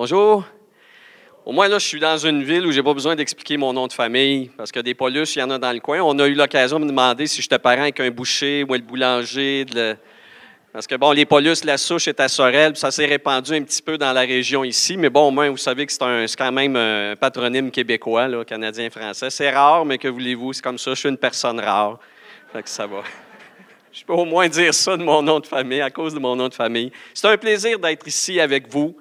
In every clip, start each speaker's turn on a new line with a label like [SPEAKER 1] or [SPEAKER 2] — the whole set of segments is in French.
[SPEAKER 1] Bonjour. Au moins, là, je suis dans une ville où je n'ai pas besoin d'expliquer mon nom de famille, parce que des Paulus, il y en a dans le coin. On a eu l'occasion de me demander si j'étais parent avec un boucher ou le boulanger. Parce que, bon, les Paulus, la souche est à Sorel, puis ça s'est répandu un petit peu dans la région ici. Mais bon, au moins, vous savez que c'est quand même un patronyme québécois, là, canadien-français. C'est rare, mais que voulez-vous, c'est comme ça, je suis une personne rare. Fait que ça va. Je peux au moins dire ça de mon nom de famille, à cause de mon nom de famille. C'est un plaisir d'être ici avec vous.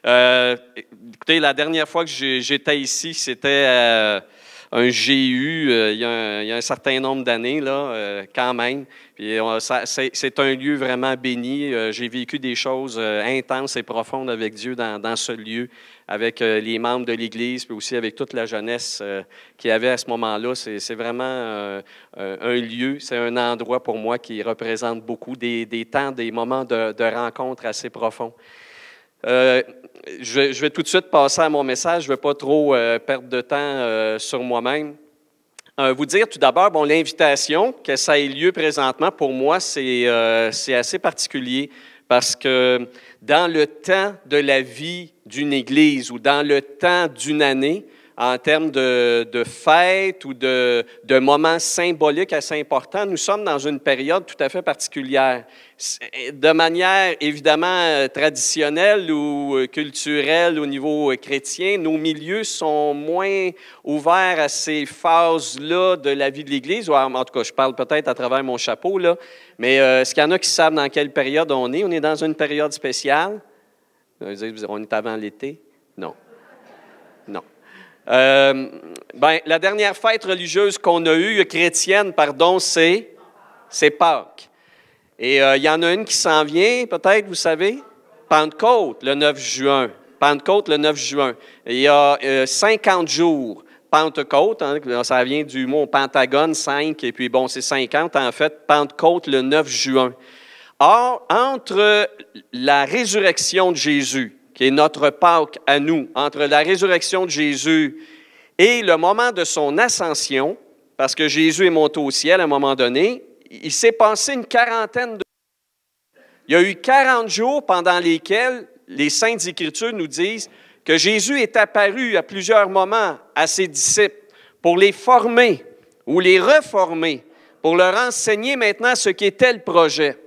[SPEAKER 1] Écoutez, la dernière fois que j'étais ici, c'était un GU il y a un certain nombre d'années, là, quand même. Puis c'est un lieu vraiment béni. J'ai vécu des choses intenses et profondes avec Dieu dans ce lieu, avec les membres de l'Église, puis aussi avec toute la jeunesse qu'il y avait à ce moment-là. C'est vraiment un lieu, c'est un endroit pour moi qui représente beaucoup des temps, des moments de rencontre assez profonds. Je vais tout de suite passer à mon message. Je ne vais pas trop perdre de temps sur moi-même. Vous dire tout d'abord, bon, l'invitation, que ça ait lieu présentement, pour moi, c'est assez particulier parce que dans le temps de la vie d'une Église ou dans le temps d'une année, en termes de fêtes ou de moments symboliques assez importants, nous sommes dans une période tout à fait particulière. De manière évidemment traditionnelle ou culturelle au niveau chrétien, nos milieux sont moins ouverts à ces phases-là de la vie de l'Église. En tout cas, je parle peut-être à travers mon chapeau, là. Mais est-ce qu'il y en a qui savent dans quelle période on est? On est dans une période spéciale. On est avant l'été? Non. Non. La dernière fête religieuse qu'on a eue, chrétienne, pardon, c'est Pâques. Et il y en a une qui s'en vient, peut-être, vous savez, Pentecôte, le 9 juin. Pentecôte, le 9 juin. Et il y a 50 jours. Pentecôte, hein, ça vient du mot pentagone, 5, et puis bon, c'est 50, en fait, Pentecôte, le 9 juin. Or, entre la résurrection de Jésus, qui est notre Pâques à nous, entre la résurrection de Jésus et le moment de son ascension, parce que Jésus est monté au ciel à un moment donné, il s'est passé une quarantaine de jours. Il y a eu 40 jours pendant lesquels les Saintes Écritures nous disent que Jésus est apparu à plusieurs moments à ses disciples pour les former ou les reformer, pour leur enseigner maintenant ce qu'était le projet.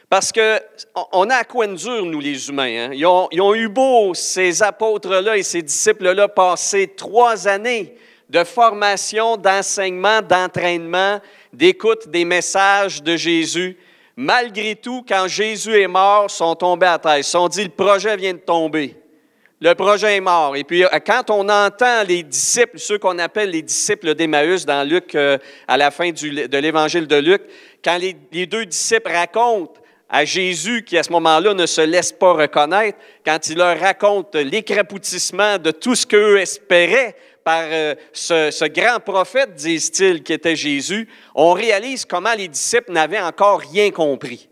[SPEAKER 1] Parce qu'on a à quoi de dur, nous, les humains. Hein? Ils ont eu beau, ces apôtres-là et ces disciples-là, passer 3 années de formation, d'enseignement, d'entraînement, d'écoute des messages de Jésus. Malgré tout, quand Jésus est mort, ils sont tombés à terre. Ils se sont dit, le projet vient de tomber. Le projet est mort. Et puis, quand on entend les disciples, ceux qu'on appelle les disciples d'Emmaüs dans Luc, à la fin de l'Évangile de Luc, quand les 2 disciples racontent à Jésus, qui à ce moment-là ne se laisse pas reconnaître, quand il leur raconte l'écrapoutissement de tout ce qu'eux espéraient par ce grand prophète, disent-ils, qui était Jésus, on réalise comment les disciples n'avaient encore rien compris.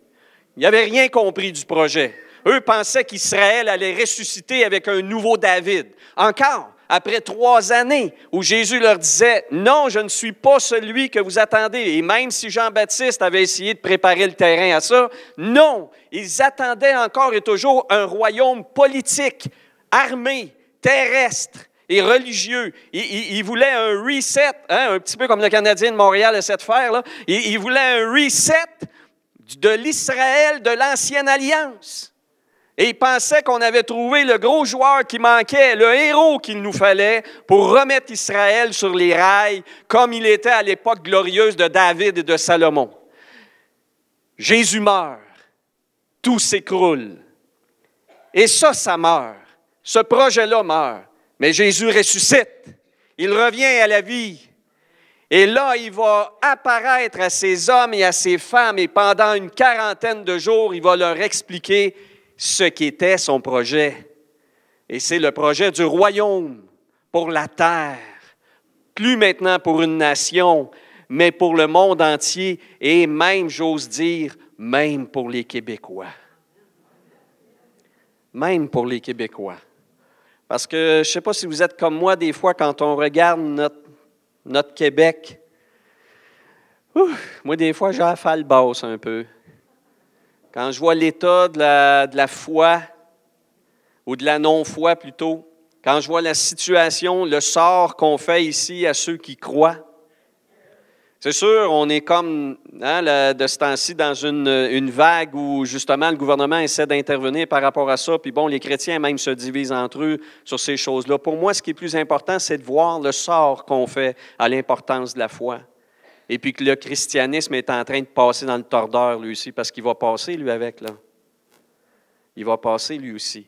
[SPEAKER 1] Ils n'avaient rien compris du projet. Eux pensaient qu'Israël allait ressusciter avec un nouveau David. Encore, après 3 années où Jésus leur disait « Non, je ne suis pas celui que vous attendez. » Et même si Jean-Baptiste avait essayé de préparer le terrain à ça, non, ils attendaient encore et toujours un royaume politique, armé, terrestre et religieux. Ils voulaient un reset, hein, un petit peu comme le Canadien de Montréal essaie de faire, là. Ils voulaient un reset de l'Israël de l'Ancienne Alliance. Et ils pensaient qu'on avait trouvé le gros joueur qui manquait, le héros qu'il nous fallait pour remettre Israël sur les rails, comme il était à l'époque glorieuse de David et de Salomon. Jésus meurt, tout s'écroule. Et ça meurt. Ce projet-là meurt. Mais Jésus ressuscite. Il revient à la vie. Et là, il va apparaître à ces hommes et à ces femmes, et pendant une quarantaine de jours, il va leur expliquer ce qu'était son projet. Et c'est le projet du royaume pour la terre. Plus maintenant pour une nation, mais pour le monde entier et même, j'ose dire, même pour les Québécois. Même pour les Québécois. Parce que je ne sais pas si vous êtes comme moi, des fois, quand on regarde notre Québec, moi, des fois, j'ai la falle basse un peu. Quand je vois l'état de la foi, ou de la non-foi plutôt. Quand je vois la situation, le sort qu'on fait ici à ceux qui croient, c'est sûr, on est comme, de ce temps-ci, dans une vague où, justement, le gouvernement essaie d'intervenir par rapport à ça. Puis bon, les chrétiens même se divisent entre eux sur ces choses-là. Pour moi, ce qui est plus important, c'est de voir le sort qu'on fait à l'importance de la foi. Et puis que le christianisme est en train de passer dans le tordeur, lui aussi, parce qu'il va passer, lui, avec, là. Il va passer, lui aussi.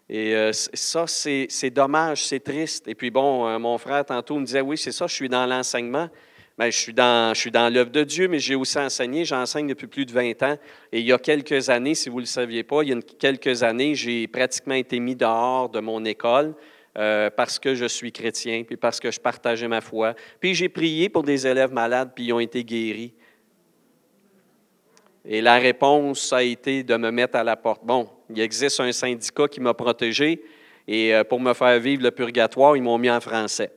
[SPEAKER 1] Et ça, c'est dommage, c'est triste. Et puis bon, mon frère, tantôt, me disait, oui, c'est ça, je suis dans l'enseignement. Bien, je suis dans l'œuvre de Dieu, mais j'ai aussi enseigné. J'enseigne depuis plus de 20 ans. Et il y a quelques années, si vous ne le saviez pas, il y a quelques années, j'ai pratiquement été mis dehors de mon école parce que je suis chrétien, puis parce que je partageais ma foi. Puis j'ai prié pour des élèves malades, puis ils ont été guéris. Et la réponse a été de me mettre à la porte. Bon, il existe un syndicat qui m'a protégé, et pour me faire vivre le purgatoire, ils m'ont mis en français.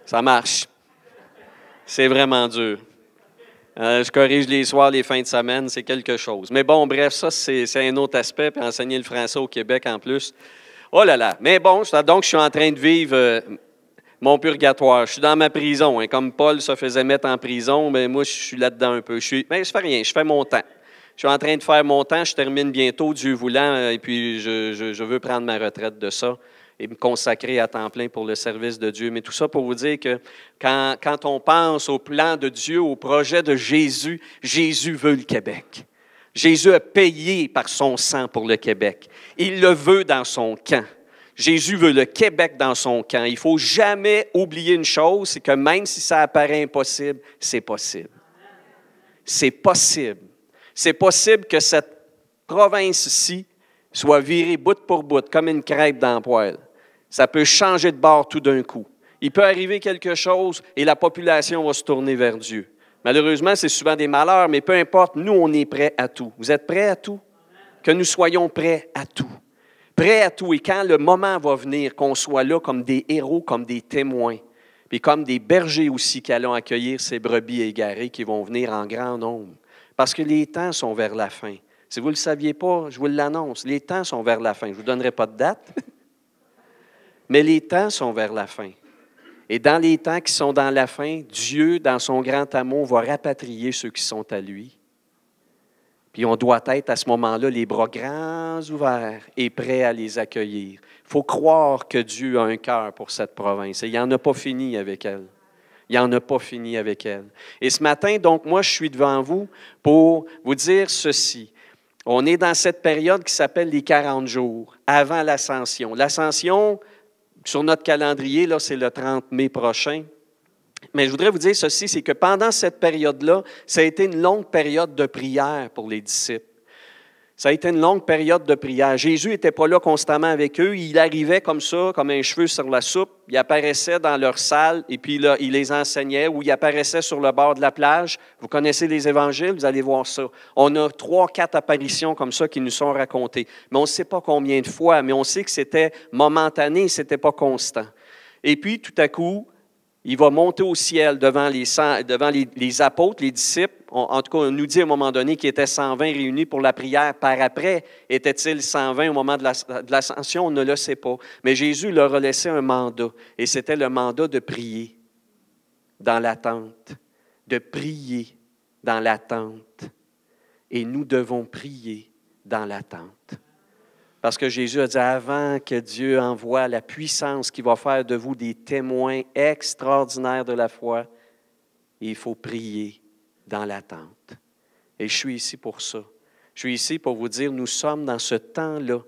[SPEAKER 1] Ça marche. C'est vraiment dur. Je corrige les soirs, les fins de semaine, c'est quelque chose. Mais bon, bref, ça, c'est un autre aspect, puis enseigner le français au Québec en plus. Oh là là! Mais bon, donc, je suis en train de vivre mon purgatoire. Je suis dans ma prison. Hein. Comme Paul se faisait mettre en prison, bien, moi, je suis là-dedans un peu. Mais je fais rien, je fais mon temps. Je suis en train de faire mon temps, je termine bientôt, Dieu voulant, et puis je veux prendre ma retraite de ça et me consacrer à temps plein pour le service de Dieu. Mais tout ça pour vous dire que quand on pense au plan de Dieu, au projet de Jésus, Jésus veut le Québec. Jésus a payé par son sang pour le Québec. Il le veut dans son camp. Jésus veut le Québec dans son camp. Il ne faut jamais oublier une chose, c'est que même si ça apparaît impossible, c'est possible. C'est possible. C'est possible que cette province-ci soit virée bout pour bout, comme une crêpe dans le poêle. Ça peut changer de bord tout d'un coup. Il peut arriver quelque chose et la population va se tourner vers Dieu. Malheureusement, c'est souvent des malheurs, mais peu importe, nous, on est prêts à tout. Vous êtes prêts à tout? Que nous soyons prêts à tout. Prêts à tout. Et quand le moment va venir, qu'on soit là comme des héros, comme des témoins, puis comme des bergers aussi qui allons accueillir ces brebis égarées qui vont venir en grand nombre. Parce que les temps sont vers la fin. Si vous ne le saviez pas, je vous l'annonce, les temps sont vers la fin. Je ne vous donnerai pas de date, mais les temps sont vers la fin. Et dans les temps qui sont dans la fin, Dieu, dans son grand amour, va rapatrier ceux qui sont à lui. Puis on doit être à ce moment-là les bras grands ouverts et prêts à les accueillir. Il faut croire que Dieu a un cœur pour cette province. Et il n'en a pas fini avec elle. Il n'en a pas fini avec elle. Et ce matin, donc, moi, je suis devant vous pour vous dire ceci. On est dans cette période qui s'appelle les 40 jours, avant l'Ascension. L'Ascension, sur notre calendrier, là, c'est le 30 mai prochain. Mais je voudrais vous dire ceci, c'est que pendant cette période-là, ça a été une longue période de prière pour les disciples. Ça a été une longue période de prière. Jésus n'était pas là constamment avec eux. Il arrivait comme ça, comme un cheveu sur la soupe. Il apparaissait dans leur salle et puis là, il les enseignait ou il apparaissait sur le bord de la plage. Vous connaissez les évangiles, vous allez voir ça. On a 3-4 apparitions comme ça qui nous sont racontées. Mais on ne sait pas combien de fois, mais on sait que c'était momentané, ce n'était pas constant. Et puis, tout à coup, il va monter au ciel devant les apôtres, les disciples. En tout cas, on nous dit à un moment donné qu'il était 120 réunis pour la prière. Par après, était-il 120 au moment de l'ascension? On ne le sait pas. Mais Jésus leur a laissé un mandat. Et c'était le mandat de prier dans l'attente. De prier dans l'attente. Et nous devons prier dans l'attente. Parce que Jésus a dit, avant que Dieu envoie la puissance qui va faire de vous des témoins extraordinaires de la foi, il faut prier dans l'attente. Et je suis ici pour ça. Je suis ici pour vous dire, nous sommes dans ce temps-là.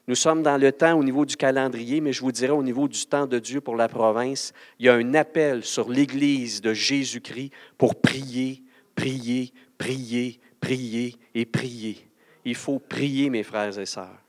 [SPEAKER 1] Nous sommes dans le temps au niveau du calendrier, mais je vous dirais au niveau du temps de Dieu pour la province, il y a un appel sur l'Église de Jésus-Christ pour prier, prier, prier, prier et prier. Il faut prier, mes frères et sœurs.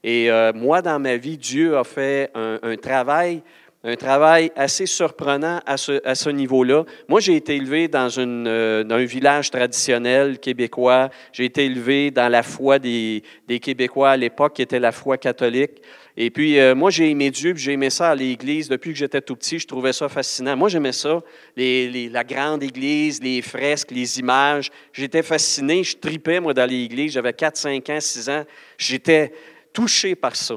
[SPEAKER 1] Et moi, dans ma vie, Dieu a fait un travail Un travail assez surprenant à ce niveau-là. Moi, j'ai été élevé dans un village traditionnel québécois. J'ai été élevé dans la foi des Québécois à l'époque, qui était la foi catholique. Et puis, moi, j'ai aimé Dieu, puis j'ai aimé ça à l'Église. Depuis que j'étais tout petit, je trouvais ça fascinant. Moi, j'aimais ça, la grande Église, les fresques, les images. J'étais fasciné, je tripais, moi, dans l'Église. J'avais 4, 5 ans, 6 ans. J'étais touché par ça.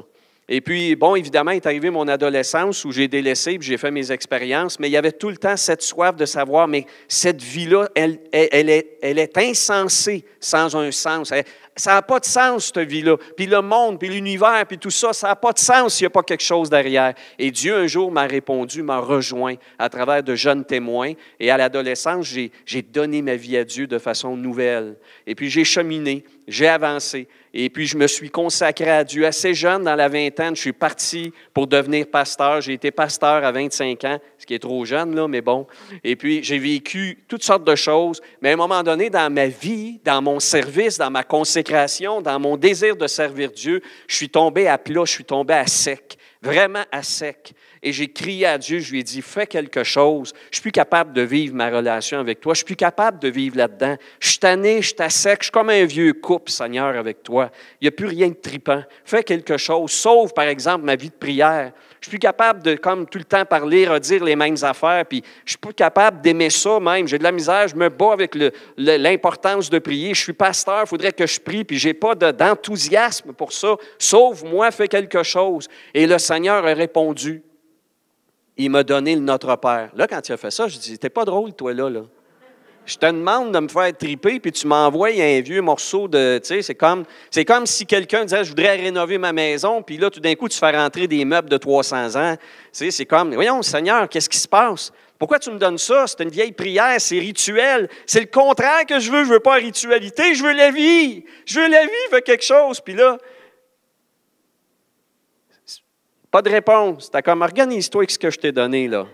[SPEAKER 1] Et puis, bon, évidemment, est arrivé mon adolescence où j'ai délaissé, puis j'ai fait mes expériences, mais il y avait tout le temps cette soif de savoir, mais cette vie-là, elle est insensée sans un sens. Ça n'a pas de sens, cette vie-là. Puis le monde, puis l'univers, puis tout ça, ça n'a pas de sens s'il n'y a pas quelque chose derrière. Et Dieu, un jour, m'a répondu, m'a rejoint à travers de jeunes témoins. Et à l'adolescence, j'ai donné ma vie à Dieu de façon nouvelle. Et puis, j'ai cheminé, j'ai avancé. Et puis, je me suis consacré à Dieu. Assez jeune, dans la vingtaine, je suis parti pour devenir pasteur. J'ai été pasteur à 25 ans, ce qui est trop jeune, là, mais bon. Et puis, j'ai vécu toutes sortes de choses. Mais à un moment donné, dans ma vie, dans mon service, dans ma consécration, dans mon désir de servir Dieu, je suis tombé à plat, je suis tombé à sec, vraiment à sec. Et j'ai crié à Dieu, je lui ai dit, fais quelque chose. Je ne suis plus capable de vivre ma relation avec toi. Je ne suis plus capable de vivre là-dedans. Je suis tanné, je suis à sec, je suis comme un vieux couple, Seigneur, avec toi. Il n'y a plus rien de tripant. Fais quelque chose. Sauve, par exemple, ma vie de prière. Je ne suis plus capable de, comme tout le temps, parler, redire les mêmes affaires. Puis je ne suis plus capable d'aimer ça même. J'ai de la misère, je me bats avec l'importance de prier. Je suis pasteur, il faudrait que je prie, puis je n'ai pas d'enthousiasme pour ça. Sauve-moi, fais quelque chose. Et le Seigneur a répondu. Il m'a donné le Notre Père. Là, quand il a fait ça, je dis, t'es pas drôle, toi, là. Je te demande de me faire triper, puis tu m'envoies un vieux morceau de... Tu sais, c'est comme si quelqu'un disait, je voudrais rénover ma maison, puis là, tout d'un coup, tu fais rentrer des meubles de 300 ans. Tu sais, c'est comme, voyons, Seigneur, qu'est-ce qui se passe? Pourquoi tu me donnes ça? C'est une vieille prière, c'est rituel. C'est le contraire que je veux. Je veux pas la ritualité, je veux la vie. Je veux la vie, fais quelque chose. Puis là, pas de réponse. T'as comme, organise-toi avec ce que je t'ai donné, là.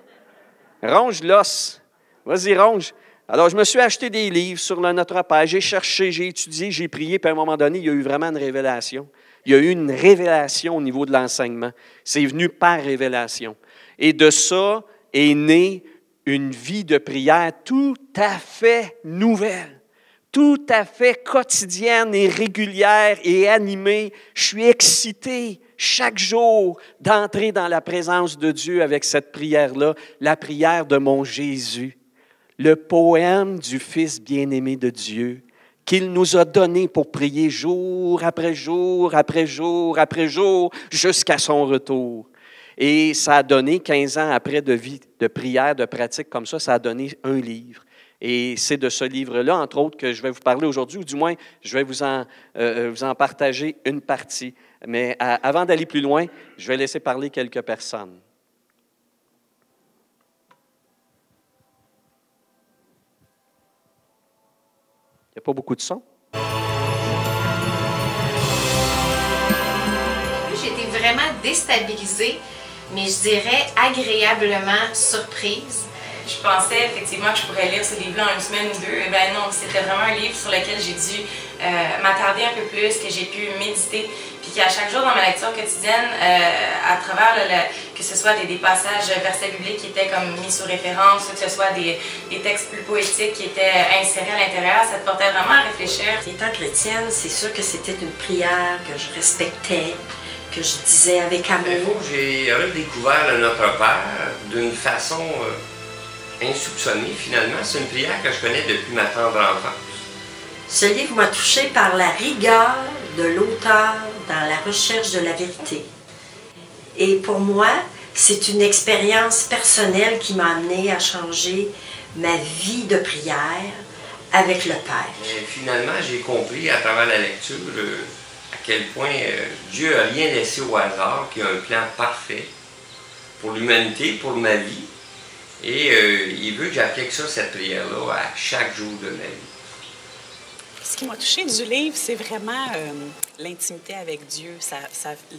[SPEAKER 1] Ronge l'os. Vas-y, ronge. Alors, je me suis acheté des livres sur le Notre Père. J'ai cherché, j'ai étudié, j'ai prié. Puis à un moment donné, il y a eu vraiment une révélation. Il y a eu une révélation au niveau de l'enseignement. C'est venu par révélation. Et de ça est née une vie de prière tout à fait nouvelle. Tout à fait quotidienne et régulière et animée. Je suis excité chaque jour d'entrer dans la présence de Dieu avec cette prière-là, la prière de mon Jésus, le poème du Fils bien-aimé de Dieu qu'il nous a donné pour prier jour après jour, après jour, après jour, jusqu'à son retour. Et ça a donné 15 ans après de vie, de prière, de pratique comme ça a donné un livre. Et c'est de ce livre-là, entre autres, que je vais vous parler aujourd'hui, ou du moins, je vais vous en partager une partie. Mais avant d'aller plus loin, je vais laisser parler quelques personnes. Il n'y a pas beaucoup de son?
[SPEAKER 2] J'ai été vraiment déstabilisée, mais je dirais agréablement surprise.
[SPEAKER 3] Je pensais effectivement que je pourrais lire ce livre-là en une semaine ou deux. Eh bien non, c'était vraiment un livre sur lequel j'ai dû m'attarder un peu plus, que j'ai pu méditer, puis qu'à chaque jour dans ma lecture quotidienne, à travers que ce soit des passages versets bibliques qui étaient comme mis sous référence, ou que ce soit des textes plus poétiques qui étaient insérés à l'intérieur, ça te portait vraiment à réfléchir.
[SPEAKER 4] Étant chrétienne, c'est sûr que c'était une prière que je respectais, que je disais avec amour.
[SPEAKER 5] J'ai redécouvert le Notre Père d'une façon insoupçonnée finalement. C'est une prière que je connais depuis ma tendre enfance.
[SPEAKER 4] Ce livre m'a touchée par la rigueur de l'auteur dans la recherche de la vérité. Et pour moi, c'est une expérience personnelle qui m'a amenée à changer ma vie de prière avec le Père.
[SPEAKER 5] Et finalement, j'ai compris à travers la lecture à quel point Dieu n'a rien laissé au hasard, qu'il y a un plan parfait pour l'humanité, pour ma vie. Et il veut que j'applique ça, cette prière-là, à chaque jour de ma vie.
[SPEAKER 6] Ce qui m'a touchée du livre, c'est vraiment l'intimité avec Dieu.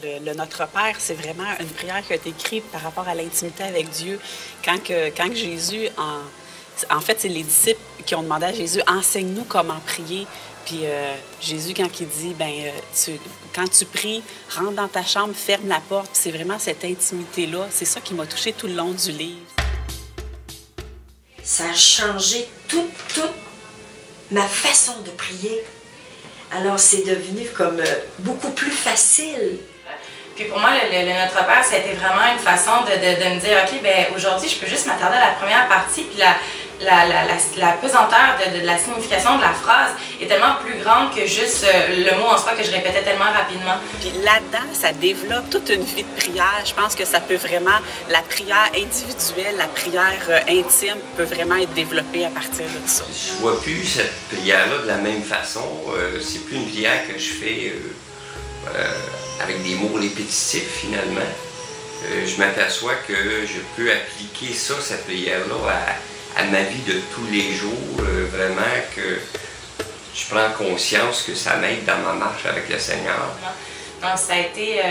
[SPEAKER 6] Le Notre Père, c'est vraiment une prière qui a été écrite par rapport à l'intimité avec Dieu. Quand Jésus, en fait, c'est les disciples qui ont demandé à Jésus, enseigne-nous comment prier. Puis Jésus, quand il dit, quand tu pries, rentre dans ta chambre, ferme la porte. Puis c'est vraiment cette intimité-là. C'est ça qui m'a touchée tout le long du livre.
[SPEAKER 4] Ça a changé toute ma façon de prier. Alors c'est devenu comme beaucoup plus facile.
[SPEAKER 3] Puis pour moi, le Notre Père, ça a été vraiment une façon de me dire, OK, ben aujourd'hui, je peux juste m'attarder à la première partie, puis la pesanteur de la signification de la phrase est tellement plus grande que juste le mot en soi que je répétais tellement rapidement.
[SPEAKER 6] Puis là-dedans, ça développe toute une vie de prière. Je pense que ça peut vraiment, la prière individuelle, la prière intime peut vraiment être développée à partir de ça.
[SPEAKER 5] Je ne vois plus cette prière-là de la même façon. C'est plus une prière que je fais avec des mots répétitifs finalement. Je m'aperçois que je peux appliquer ça, cette prière-là, à ma vie de tous les jours, vraiment que je prends conscience que ça m'aide dans ma marche avec le Seigneur.
[SPEAKER 3] Donc ça a été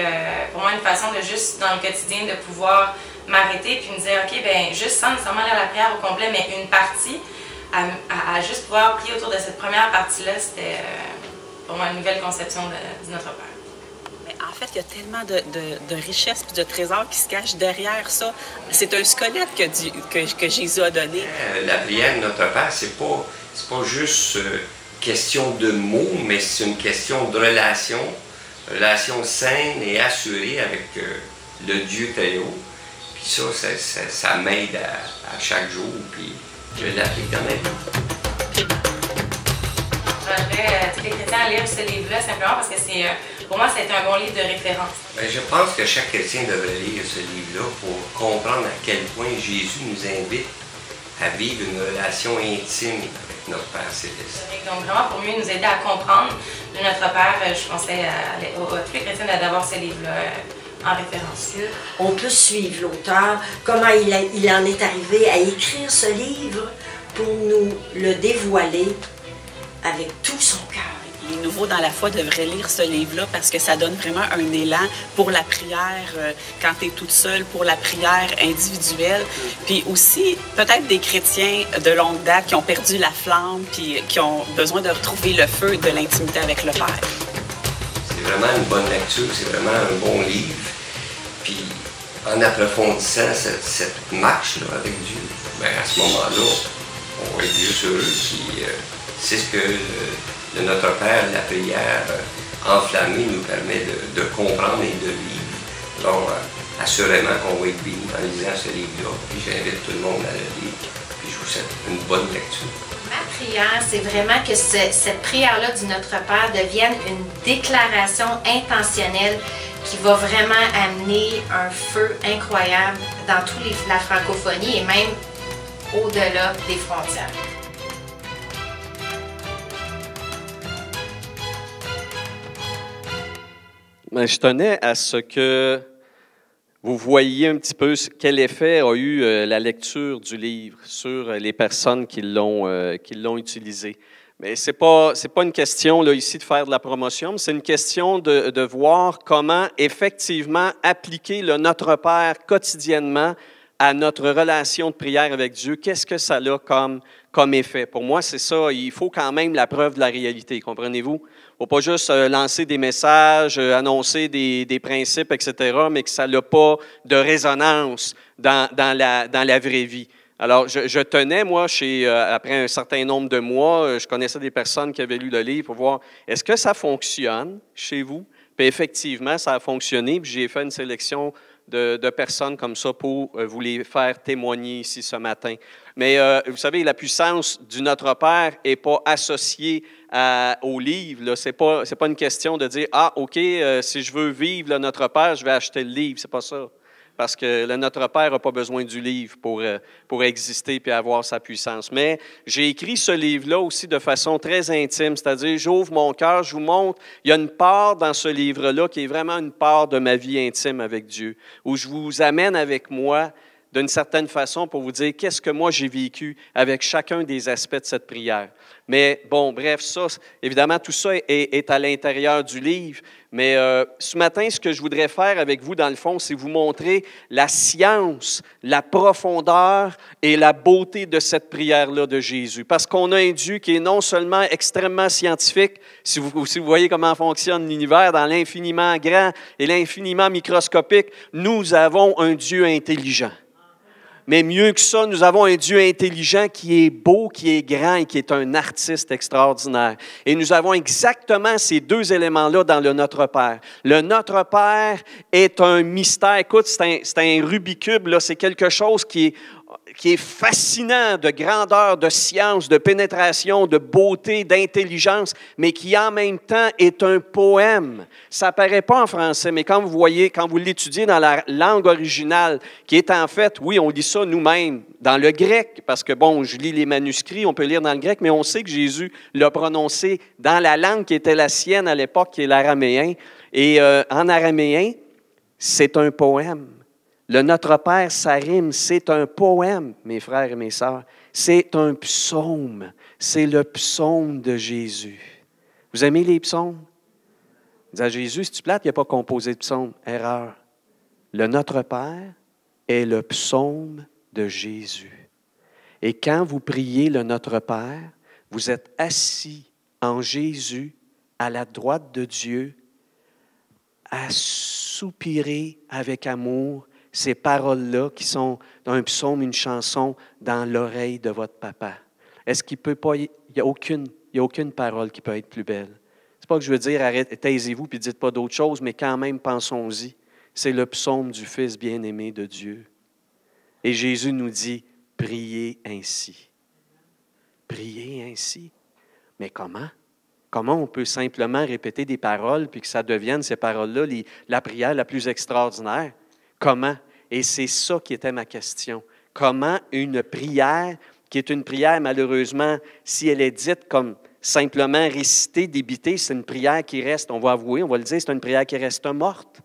[SPEAKER 3] pour moi une façon de juste dans le quotidien de pouvoir m'arrêter puis me dire, OK, ben juste sans nécessairement lire la prière au complet, mais une partie, à juste pouvoir prier autour de cette première partie-là, c'était pour moi une nouvelle conception de Notre Père.
[SPEAKER 6] En fait, il y a tellement de richesses et de trésors qui se cachent derrière ça. C'est un squelette que Jésus a donné.
[SPEAKER 5] La prière de Notre Père, c'est pas juste question de mots, mais c'est une question de relation saine et assurée avec le Dieu très haut. Puis ça m'aide à chaque jour, puis je l'applique dans ma vie.
[SPEAKER 3] J'aimerais tous les chrétiens à lire ce livre-là simplement parce que pour moi, c'est un bon livre de référence.
[SPEAKER 5] Je pense que chaque chrétien devrait lire ce livre-là pour comprendre à quel point Jésus nous invite à vivre une relation intime avec notre Père Céleste.
[SPEAKER 3] Donc vraiment, pour mieux nous aider à comprendre Notre Père, je conseille à tous les chrétiens d'avoir ce livre-là en référence.
[SPEAKER 4] On peut suivre l'auteur, comment il en est arrivé à écrire ce livre pour nous le dévoiler avec tout son cœur.
[SPEAKER 6] Les nouveaux dans la foi devraient lire ce livre-là parce que ça donne vraiment un élan pour la prière quand tu es toute seule, pour la prière individuelle. Puis aussi, peut-être des chrétiens de longue date qui ont perdu la flamme puis qui ont besoin de retrouver le feu de l'intimité avec le Père.
[SPEAKER 5] C'est vraiment une bonne lecture, c'est vraiment un bon livre. Puis en approfondissant cette marche-là avec Dieu, bien, à ce moment-là, on va être juste heureux. Puis c'est ce que de Notre Père, la prière enflammée nous permet de comprendre et de vivre. Alors, assurément qu'on va être béni en lisant ce livre-là. Puis j'invite tout le monde à le lire. Puis je vous souhaite une bonne lecture.
[SPEAKER 2] Ma prière, c'est vraiment que cette prière-là du Notre Père devienne une déclaration intentionnelle qui va vraiment amener un feu incroyable dans toute la francophonie et même au-delà des frontières.
[SPEAKER 1] Mais je tenais à ce que vous voyiez un petit peu quel effet a eu la lecture du livre sur les personnes qui l'ont utilisé. Mais c'est pas une question là, ici de faire de la promotion, mais c'est une question de voir comment effectivement appliquer le Notre Père quotidiennement à notre relation de prière avec Dieu. Qu'est-ce que ça a comme effet? Pour moi, c'est ça. Il faut quand même la preuve de la réalité, comprenez-vous? Il ne faut pas juste lancer des messages, annoncer des principes, etc., mais que ça n'a pas de résonance dans la vraie vie. Alors, je tenais, moi, après un certain nombre de mois, je connaissais des personnes qui avaient lu le livre pour voir est-ce que ça fonctionne chez vous? Puis effectivement, ça a fonctionné. Puis j'ai fait une sélection de personnes comme ça pour vous les faire témoigner ici ce matin. Mais vous savez, la puissance du Notre Père n'est pas associée au livre. Ce n'est pas une question de dire « Ah, OK, si je veux vivre le Notre Père, je vais acheter le livre. » C'est pas ça. Parce que le Notre Père n'a pas besoin du livre pour exister et avoir sa puissance. Mais j'ai écrit ce livre-là aussi de façon très intime, c'est-à-dire j'ouvre mon cœur, je vous montre, il y a une part dans ce livre-là qui est vraiment une part de ma vie intime avec Dieu, où je vous amène avec moi d'une certaine façon pour vous dire qu'est-ce que moi j'ai vécu avec chacun des aspects de cette prière. Mais bon, bref, ça, évidemment, tout ça est à l'intérieur du livre. Mais ce matin, ce que je voudrais faire avec vous, dans le fond, c'est vous montrer la science, la profondeur et la beauté de cette prière-là de Jésus. Parce qu'on a un Dieu qui est non seulement extrêmement scientifique, si vous voyez comment fonctionne l'univers, dans l'infiniment grand et l'infiniment microscopique, nous avons un Dieu intelligent. Mais mieux que ça, nous avons un Dieu intelligent qui est beau, qui est grand et qui est un artiste extraordinaire. Et nous avons exactement ces deux éléments-là dans le Notre Père. Le Notre Père est un mystère. Écoute, c'est un Rubik's là, c'est quelque chose qui est fascinant de grandeur, de science, de pénétration, de beauté, d'intelligence, mais qui en même temps est un poème. Ça n'apparaît pas en français, mais quand vous l'étudiez dans la langue originale, qui est en fait, oui, on lit ça nous-mêmes, dans le grec, parce que bon, je lis les manuscrits, on peut lire dans le grec, mais on sait que Jésus l'a prononcé dans la langue qui était la sienne à l'époque, qui est l'araméen. Et en araméen, c'est un poème. Le Notre Père, ça rime, c'est un poème, mes frères et mes sœurs. C'est un psaume. C'est le psaume de Jésus. Vous aimez les psaumes? Vous dites à Jésus, si tu plates, il n'a pas composé de psaume. Erreur. Le Notre Père est le psaume de Jésus. Et quand vous priez le Notre Père, vous êtes assis en Jésus, à la droite de Dieu, à soupirer avec amour ces paroles-là qui sont un psaume, une chanson dans l'oreille de votre papa. Est-ce qu'il peut pas, il n'y a aucune parole qui peut être plus belle. C'est pas que je veux dire, taisez-vous puis dites pas d'autre chose, mais quand même, pensons-y. C'est le psaume du Fils bien-aimé de Dieu. Et Jésus nous dit, priez ainsi. Priez ainsi. Mais comment? Comment on peut simplement répéter des paroles puis que ça devienne ces paroles-là la prière la plus extraordinaire? Comment? Et c'est ça qui était ma question. Comment une prière, qui est une prière malheureusement, si elle est dite comme simplement récitée, débitée, c'est une prière qui reste, on va avouer, on va le dire, c'est une prière qui reste morte.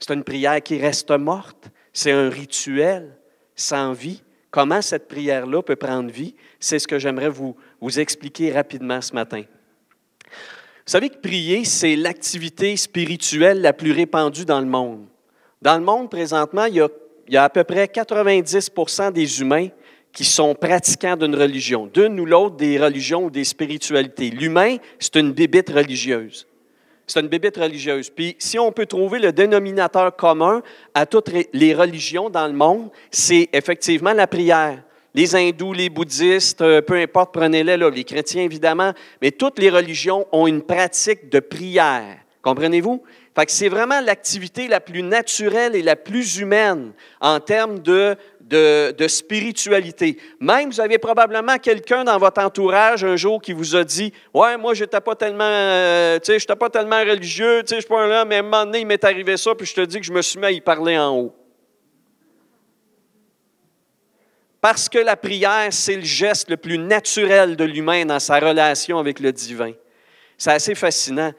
[SPEAKER 1] C'est une prière qui reste morte. C'est un rituel sans vie. Comment cette prière-là peut prendre vie? C'est ce que j'aimerais vous expliquer rapidement ce matin. Vous savez que prier, c'est l'activité spirituelle la plus répandue dans le monde. Dans le monde, présentement, il y a à peu près 90% des humains qui sont pratiquants d'une religion, d'une ou l'autre des religions ou des spiritualités. L'humain, c'est une bébite religieuse. C'est une bébite religieuse. Puis, si on peut trouver le dénominateur commun à toutes les religions dans le monde, c'est effectivement la prière. Les hindous, les bouddhistes, peu importe, prenez-les, là, les chrétiens évidemment, mais toutes les religions ont une pratique de prière. Comprenez-vous? Fait que c'est vraiment l'activité la plus naturelle et la plus humaine en termes de spiritualité. Même, vous avez probablement quelqu'un dans votre entourage un jour qui vous a dit « Ouais, moi, j'étais pas tellement religieux, je suis pas là, mais à un moment donné, il m'est arrivé ça, puis je te dis que je me suis mis à y parler en haut. » Parce que la prière, c'est le geste le plus naturel de l'humain dans sa relation avec le divin. C'est assez fascinant.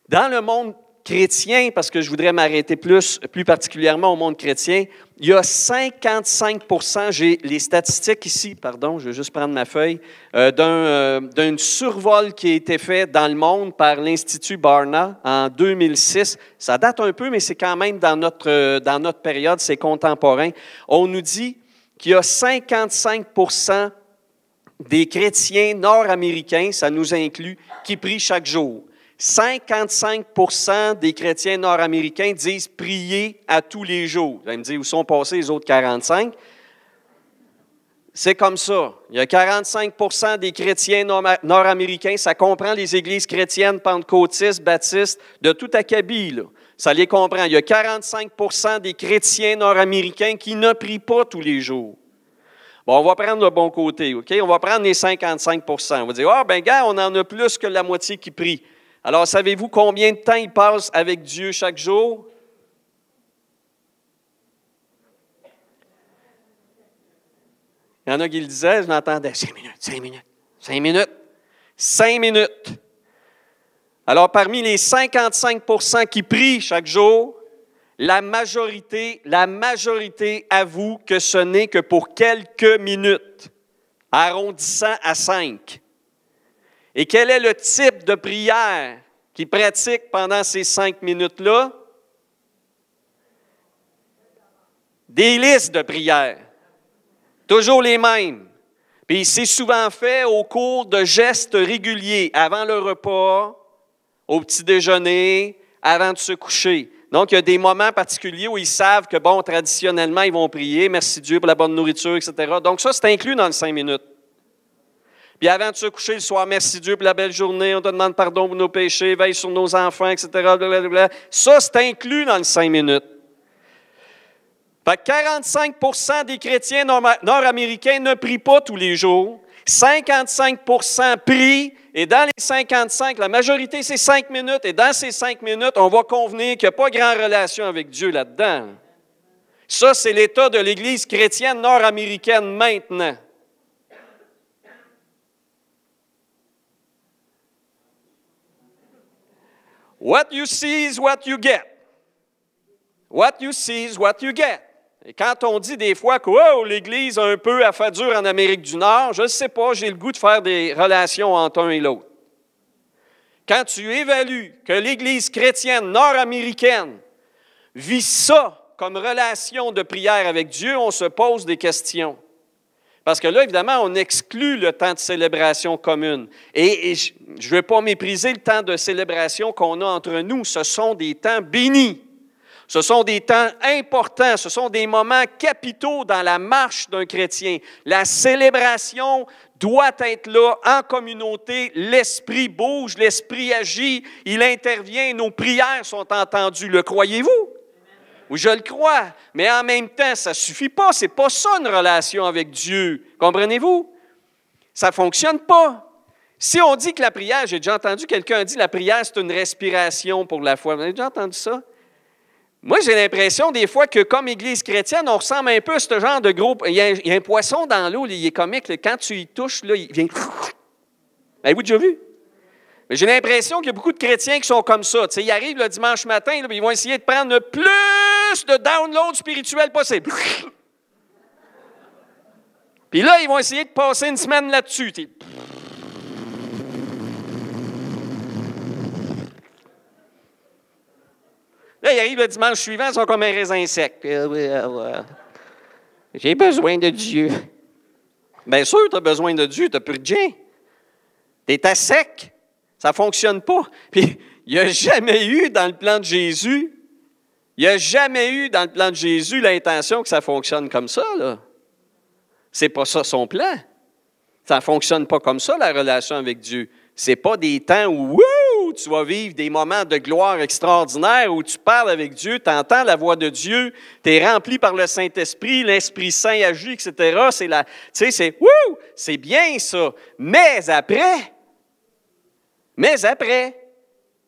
[SPEAKER 1] Dans le monde chrétien, parce que je voudrais m'arrêter plus particulièrement au monde chrétien, il y a 55%, j'ai les statistiques ici, pardon, je vais juste prendre ma feuille, d'un survol qui a été fait dans le monde par l'Institut Barna en 2006. Ça date un peu, mais c'est quand même dans notre période, c'est contemporain. On nous dit qu'il y a 55% des chrétiens nord-américains, ça nous inclut, qui prient chaque jour. 55% des chrétiens nord-américains disent prier à tous les jours. Vous allez me dire, où sont passés les autres 45? C'est comme ça. Il y a 45% des chrétiens nord-américains, ça comprend les églises chrétiennes, pentecôtistes, baptistes, de tout acabit, là. Ça les comprend. Il y a 45% des chrétiens nord-américains qui ne prient pas tous les jours. Bon, on va prendre le bon côté, OK? On va prendre les 55%. On va dire, gars, on en a plus que la moitié qui prie. Alors, savez-vous combien de temps ils passent avec Dieu chaque jour? Il y en a qui le disaient, je l'entendais, 5 minutes. Alors, parmi les 55% qui prient chaque jour, la majorité avoue que ce n'est que pour quelques minutes, arrondissant à 5. Et quel est le type de prière qu'ils pratiquent pendant ces 5 minutes-là? Des listes de prières, toujours les mêmes. Puis c'est souvent fait au cours de gestes réguliers, avant le repas, au petit déjeuner, avant de se coucher. Donc, il y a des moments particuliers où ils savent que, bon, traditionnellement, ils vont prier, merci Dieu pour la bonne nourriture, etc. Donc, ça, c'est inclus dans les 5 minutes. Puis avant de se coucher le soir, merci Dieu pour la belle journée, on te demande pardon pour nos péchés, veille sur nos enfants, etc. Blablabla. Ça, c'est inclus dans les 5 minutes. Fait que 45% des chrétiens nord-américains ne prient pas tous les jours. 55% prient, et dans les 55, la majorité, c'est 5 minutes, et dans ces 5 minutes, on va convenir qu'il n'y a pas grande relation avec Dieu là-dedans. Ça, c'est l'état de l'Église chrétienne nord-américaine maintenant. What you see is what you get. What you see is what you get. Et quand on dit des fois que oh, l'Église a un peu à faire dur en Amérique du Nord, je ne sais pas, j'ai le goût de faire des relations entre un et l'autre. Quand tu évalues que l'Église chrétienne nord-américaine vit ça comme relation de prière avec Dieu, on se pose des questions. Parce que là, évidemment, on exclut le temps de célébration commune. Et je ne veux pas mépriser le temps de célébration qu'on a entre nous. Ce sont des temps bénis. Ce sont des temps importants. Ce sont des moments capitaux dans la marche d'un chrétien. La célébration doit être là en communauté. L'Esprit bouge, l'Esprit agit, il intervient. Nos prières sont entendues. Le croyez-vous? Oui, je le crois, mais en même temps, ça ne suffit pas. Ce n'est pas ça une relation avec Dieu. Comprenez-vous? Ça ne fonctionne pas. Si on dit que la prière, j'ai déjà entendu quelqu'un dire la prière, c'est une respiration pour la foi. Vous avez déjà entendu ça? Moi, j'ai l'impression des fois que comme Église chrétienne, on ressemble un peu à ce genre de gros... Il y a un poisson dans l'eau, il est comique. Là, quand tu y touches, là, il vient... Avez-vous déjà vu? Mais j'ai l'impression qu'il y a beaucoup de chrétiens qui sont comme ça. Tu sais, ils arrivent le dimanche matin, là, ils vont essayer de prendre le plus de download spirituel possible. Puis là, ils vont essayer de passer une semaine là-dessus. Là, ils arrivent le dimanche suivant, ils sont comme un raisin sec. J'ai besoin de Dieu. Bien sûr, tu as besoin de Dieu, tu n'as plus de rien. Tu es à sec. Ça ne fonctionne pas. Puis, il n'y a jamais eu dans le plan de Jésus, l'intention que ça fonctionne comme ça, là. C'est pas ça son plan. Ça ne fonctionne pas comme ça, la relation avec Dieu. C'est pas des temps où tu vas vivre des moments de gloire extraordinaires, où tu parles avec Dieu, tu entends la voix de Dieu, tu es rempli par le Saint-Esprit, l'Esprit Saint agit, etc. C'est bien ça. Mais après,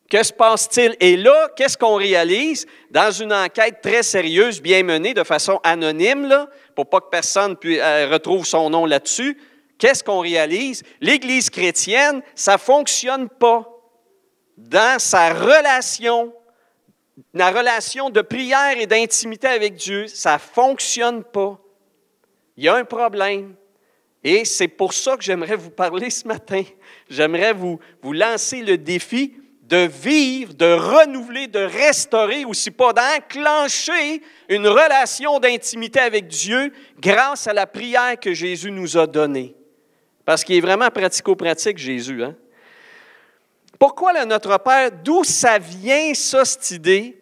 [SPEAKER 1] que se passe-t-il? Et là, qu'est-ce qu'on réalise? Dans une enquête très sérieuse, bien menée, de façon anonyme, là, pour pas que personne retrouve son nom là-dessus, qu'est-ce qu'on réalise? L'Église chrétienne, ça ne fonctionne pas dans sa relation, la relation de prière et d'intimité avec Dieu. Ça ne fonctionne pas. Il y a un problème. Et c'est pour ça que j'aimerais vous parler ce matin. J'aimerais vous lancer le défi de vivre, de renouveler, de restaurer, aussi pas d'enclencher une relation d'intimité avec Dieu grâce à la prière que Jésus nous a donnée. Parce qu'il est vraiment pratico-pratique, Jésus. Hein? Pourquoi le Notre Père? D'où ça vient, ça, cette idée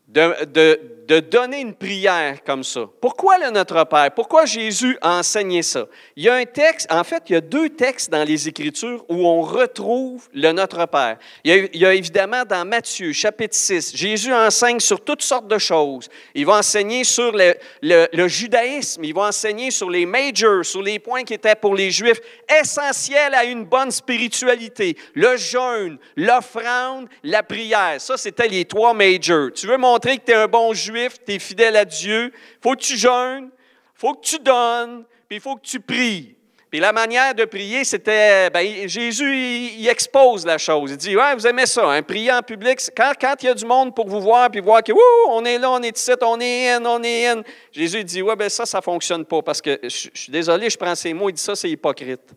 [SPEAKER 1] de donner une prière comme ça? Pourquoi le Notre Père? Pourquoi Jésus a enseigné ça? Il y a un texte, en fait, il y a 2 textes dans les Écritures où on retrouve le Notre Père. Il y a évidemment dans Matthieu, chapitre 6, Jésus enseigne sur toutes sortes de choses. Il va enseigner sur le judaïsme, il va enseigner sur les majors, sur les points qui étaient pour les Juifs essentiels à une bonne spiritualité. Le jeûne, l'offrande, la prière. Ça, c'était les 3 majors. Tu veux montrer que tu es un bon Juif, tu es fidèle à Dieu, il faut que tu jeûnes, il faut que tu donnes, puis il faut que tu pries. Puis Puis la manière de prier, c'était, Jésus, il expose la chose. Il dit, ouais, vous aimez ça, hein, prier en public. Quand il y a du monde pour vous voir, puis voir que, on est là, on est ici, on est in. Jésus dit, ouais, ça ne fonctionne pas, parce que, je suis désolé, je prends ces mots, il dit ça, c'est hypocrite.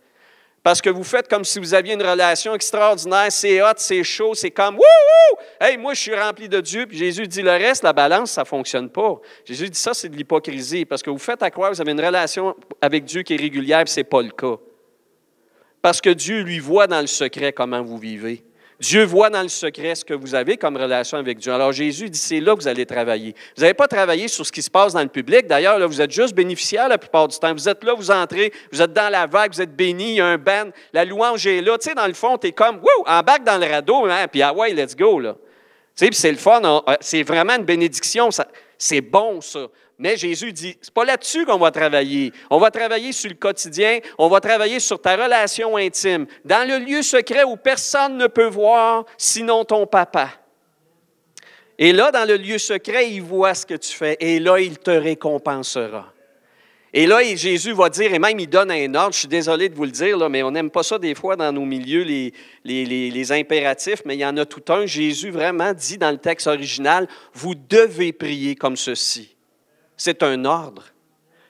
[SPEAKER 1] Parce que vous faites comme si vous aviez une relation extraordinaire, c'est hot, c'est chaud, c'est comme, wouhou! Hey, moi, je suis rempli de Dieu. Puis Jésus dit, le reste, la balance, ça ne fonctionne pas. Jésus dit, ça, c'est de l'hypocrisie. Parce que vous faites à croire que vous avez une relation avec Dieu qui est régulière, puis ce n'est pas le cas. Parce que Dieu, lui, voit dans le secret comment vous vivez. Dieu voit dans le secret ce que vous avez comme relation avec Dieu. Alors Jésus dit, c'est là que vous allez travailler. Vous n'allez pas travailler sur ce qui se passe dans le public. D'ailleurs, là, vous êtes juste bénéficiaire la plupart du temps. Vous êtes là, vous entrez, vous êtes dans la vague, vous êtes bénis, il y a un band, la louange est là. Tu sais, dans le fond, tu es comme, embarque dans le radeau, hein, puis ah ouais, let's go, là. Tu sais, puis c'est le fun, c'est vraiment une bénédiction, c'est bon, ça. Mais Jésus dit, c'est pas là-dessus qu'on va travailler. On va travailler sur le quotidien, on va travailler sur ta relation intime, dans le lieu secret où personne ne peut voir sinon ton papa. Et là, dans le lieu secret, il voit ce que tu fais et là, il te récompensera. Et là, Jésus va dire, et même il donne un ordre, je suis désolé de vous le dire, là, mais on n'aime pas ça des fois dans nos milieux, les impératifs, mais il y en a tout un. Jésus vraiment dit dans le texte original, vous devez prier comme ceci. C'est un ordre.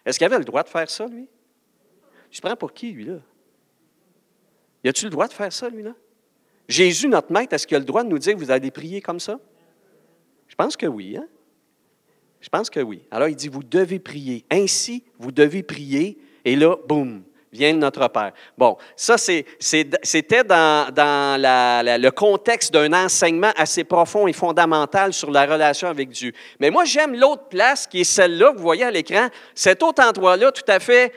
[SPEAKER 1] Est-ce qu'il avait le droit de faire ça, lui? Je se prends pour qui, lui, là? Y a-t-il le droit de faire ça, lui, là? Jésus, notre maître, est-ce qu'il a le droit de nous dire que vous allez prier comme ça? Je pense que oui, hein? Je pense que oui. Alors, il dit, vous devez prier. Ainsi, vous devez prier. Et là, boum, vient notre Père. Bon, ça, c'était dans le contexte d'un enseignement assez profond et fondamental sur la relation avec Dieu. Mais moi, j'aime l'autre place qui est celle-là, vous voyez à l'écran. Cet autre endroit-là, tout à fait,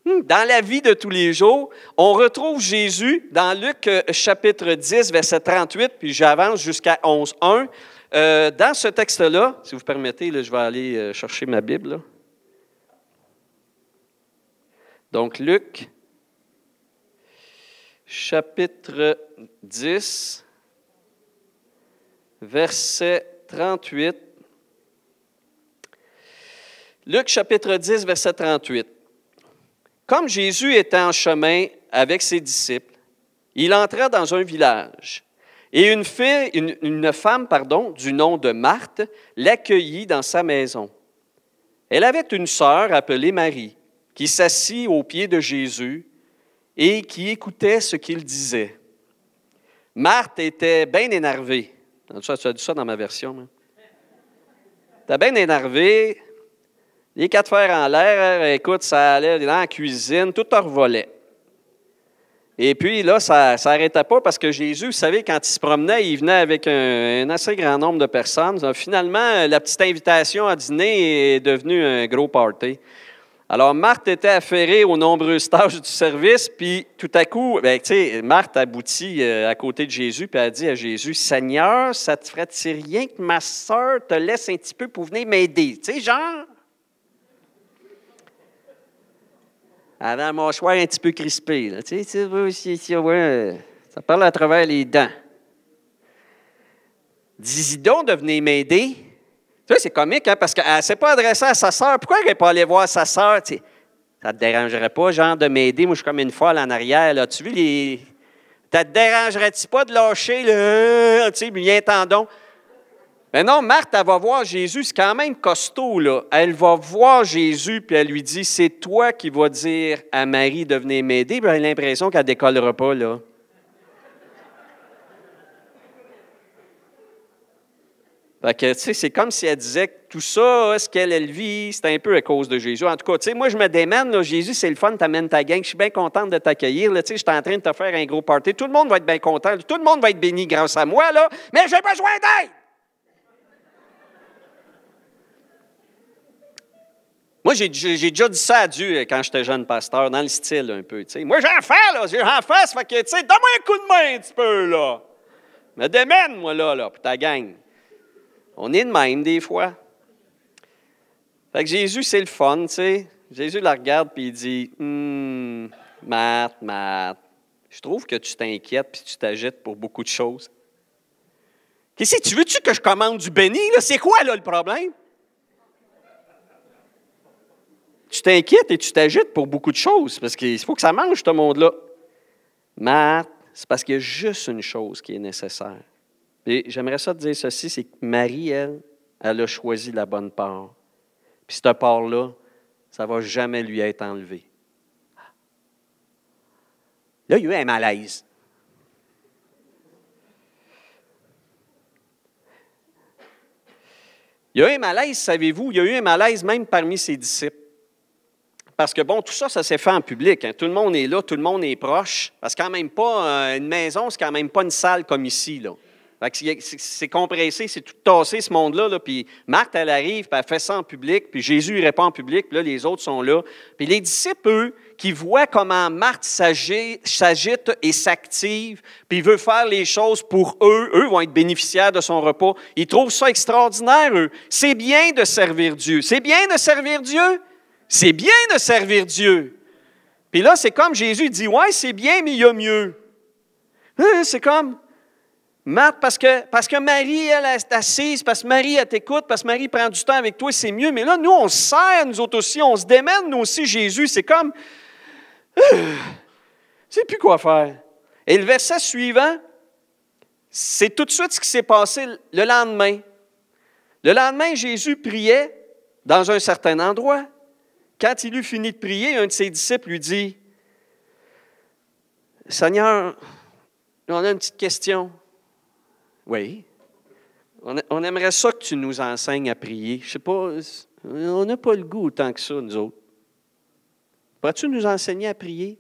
[SPEAKER 1] dans la vie de tous les jours, on retrouve Jésus dans Luc chapitre 10, verset 38, puis j'avance jusqu'à 11.1. Dans ce texte-là, si vous permettez, là, je vais aller chercher ma Bible, là. Donc, Luc, chapitre 10, verset 38. Luc, chapitre 10, verset 38. Comme Jésus était en chemin avec ses disciples, il entra dans un village. Et une femme, du nom de Marthe, l'accueillit dans sa maison. Elle avait une sœur appelée Marie, qui s'assit aux pieds de Jésus et qui écoutait ce qu'il disait. Marthe était bien énervée. Tu as dit ça dans ma version. Hein? Elle était bien énervée. Les quatre fers en l'air, écoute, ça allait dans la cuisine, tout revolait. Et puis là, ça n'arrêtait pas parce que Jésus, vous savez, quand il se promenait, il venait avec un assez grand nombre de personnes. Finalement, la petite invitation à dîner est devenue un gros party. Alors, Marthe était affairée aux nombreuses tâches du service, puis tout à coup, Marthe aboutit à côté de Jésus, puis elle dit à Jésus, « Seigneur, ça te ferait-il rien que ma sœur te laisse un petit peu pour venir m'aider? » Tu sais, genre... Elle avait un mâchoire un petit peu crispé. Là. Tu sais, ouais, ça parle à travers les dents. Dis-y donc de venir m'aider. Tu sais, c'est comique, hein, parce qu'elle ne s'est pas adressée à sa sœur. Pourquoi elle n'est pas allée voir sa sœur? Tu sais, ça ne te dérangerait pas, genre, de m'aider? Moi, je suis comme une folle en arrière. Là. Tu vois, ça te dérangerait-tu pas de lâcher le... Tu sais, bien tendon. Mais non, Marthe, elle va voir Jésus, c'est quand même costaud, là. Elle va voir Jésus, puis elle lui dit, c'est toi qui vas dire à Marie de venir m'aider, puis elle a l'impression qu'elle ne décollera pas, là. Fait que, tu sais, c'est comme si elle disait que tout ça, ce qu'elle vit, c'est un peu à cause de Jésus. En tout cas, tu sais, moi, je me démène, là, Jésus, c'est le fun, t'amènes ta gang, je suis bien contente de t'accueillir, là, tu sais, je suis en train de te faire un gros party, tout le monde va être bien content, tout le monde va être béni grâce à moi, là, mais j'ai besoin d'aide! Moi, j'ai déjà dit ça à Dieu quand j'étais jeune pasteur, dans le style un peu, tu sais. Moi, j'en fais, là, j'en fais, ça fait que, tu sais, donne-moi un coup de main un petit peu, là. Me démène, moi, là, pour ta gang. On est de même, des fois. Fait que Jésus, c'est le fun, tu sais. Jésus la regarde, puis il dit, Marthe, je trouve que tu t'inquiètes, puis tu t'agites pour beaucoup de choses. Qu'est-ce que tu veux-tu que je commande du béni, là? C'est quoi, là, le problème? Tu t'inquiètes et tu t'agites pour beaucoup de choses, parce qu'il faut que ça mange, ce monde-là. Marthe, c'est parce qu'il y a juste une chose qui est nécessaire. Et j'aimerais ça te dire ceci, c'est que Marie, elle a choisi la bonne part. Puis cette part-là, ça ne va jamais lui être enlevé. Là, il y a eu un malaise. Il y a eu un malaise, savez-vous, il y a eu un malaise même parmi ses disciples. Parce que, bon, tout ça, ça s'est fait en public. Hein. Tout le monde est là, tout le monde est proche. Parce que quand même pas, une maison, c'est quand même pas une salle comme ici, là. Fait que c'est compressé, c'est tout tassé, ce monde-là. Là. Puis Marthe, elle arrive, puis elle fait ça en public, puis Jésus, il répond en public, puis là, les autres sont là. Puis les disciples, eux, qui voient comment Marthe s'agite et s'active, puis il veut faire les choses pour eux, eux vont être bénéficiaires de son repas. Ils trouvent ça extraordinaire, eux. C'est bien de servir Dieu. C'est bien de servir Dieu. C'est bien de servir Dieu. Puis là, c'est comme Jésus dit, ouais, c'est bien, mais il y a mieux. C'est comme... Marthe, parce que Marie, elle est assise, parce que Marie, elle t'écoute, parce que Marie prend du temps avec toi, c'est mieux. Mais là, nous, on se sert, nous autres aussi, on se démène, nous aussi, Jésus. C'est comme, je ne sais plus quoi faire. Et le verset suivant, c'est tout de suite ce qui s'est passé le lendemain. Le lendemain, Jésus priait dans un certain endroit. Quand il eut fini de prier, un de ses disciples lui dit, « Seigneur, on a une petite question. » Oui. On aimerait ça que tu nous enseignes à prier. Je ne sais pas, on n'a pas le goût autant que ça, nous autres. Pourrais-tu nous enseigner à prier?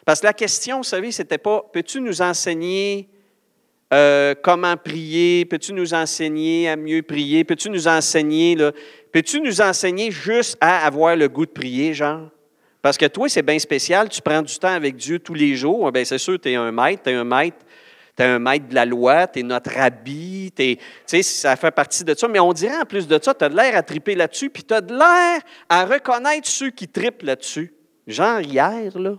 [SPEAKER 1] Parce que la question, vous savez, c'était pas, peux-tu nous enseigner comment prier? Peux-tu nous enseigner à mieux prier? Peux-tu nous enseigner juste à avoir le goût de prier, genre? Parce que toi, c'est bien spécial, tu prends du temps avec Dieu tous les jours. Bien, c'est sûr, tu es un maître, tu es un maître de la loi, tu es notre rabbi, tu sais, ça fait partie de ça. Mais on dirait en plus de ça, tu as de l'air à triper là-dessus, puis tu as de l'air à reconnaître ceux qui tripent là-dessus. Genre hier, là.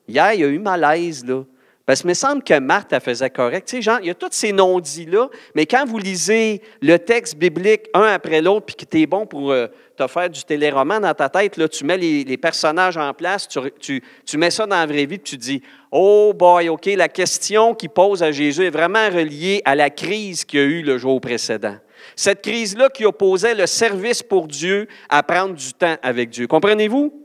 [SPEAKER 1] Hier, il y a eu malaise, là. Parce qu'il me semble que Marthe, elle faisait correct. Tu sais, genre, il y a tous ces non-dits-là, mais quand vous lisez le texte biblique un après l'autre, puis que tu es bon pour te faire du téléroman dans ta tête, là, tu mets les personnages en place, tu mets ça dans la vraie vie, puis tu dis « Oh boy, OK, la question qu'il pose à Jésus est vraiment reliée à la crise qu'il y a eu le jour précédent. » Cette crise-là qui opposait le service pour Dieu à prendre du temps avec Dieu. Comprenez-vous?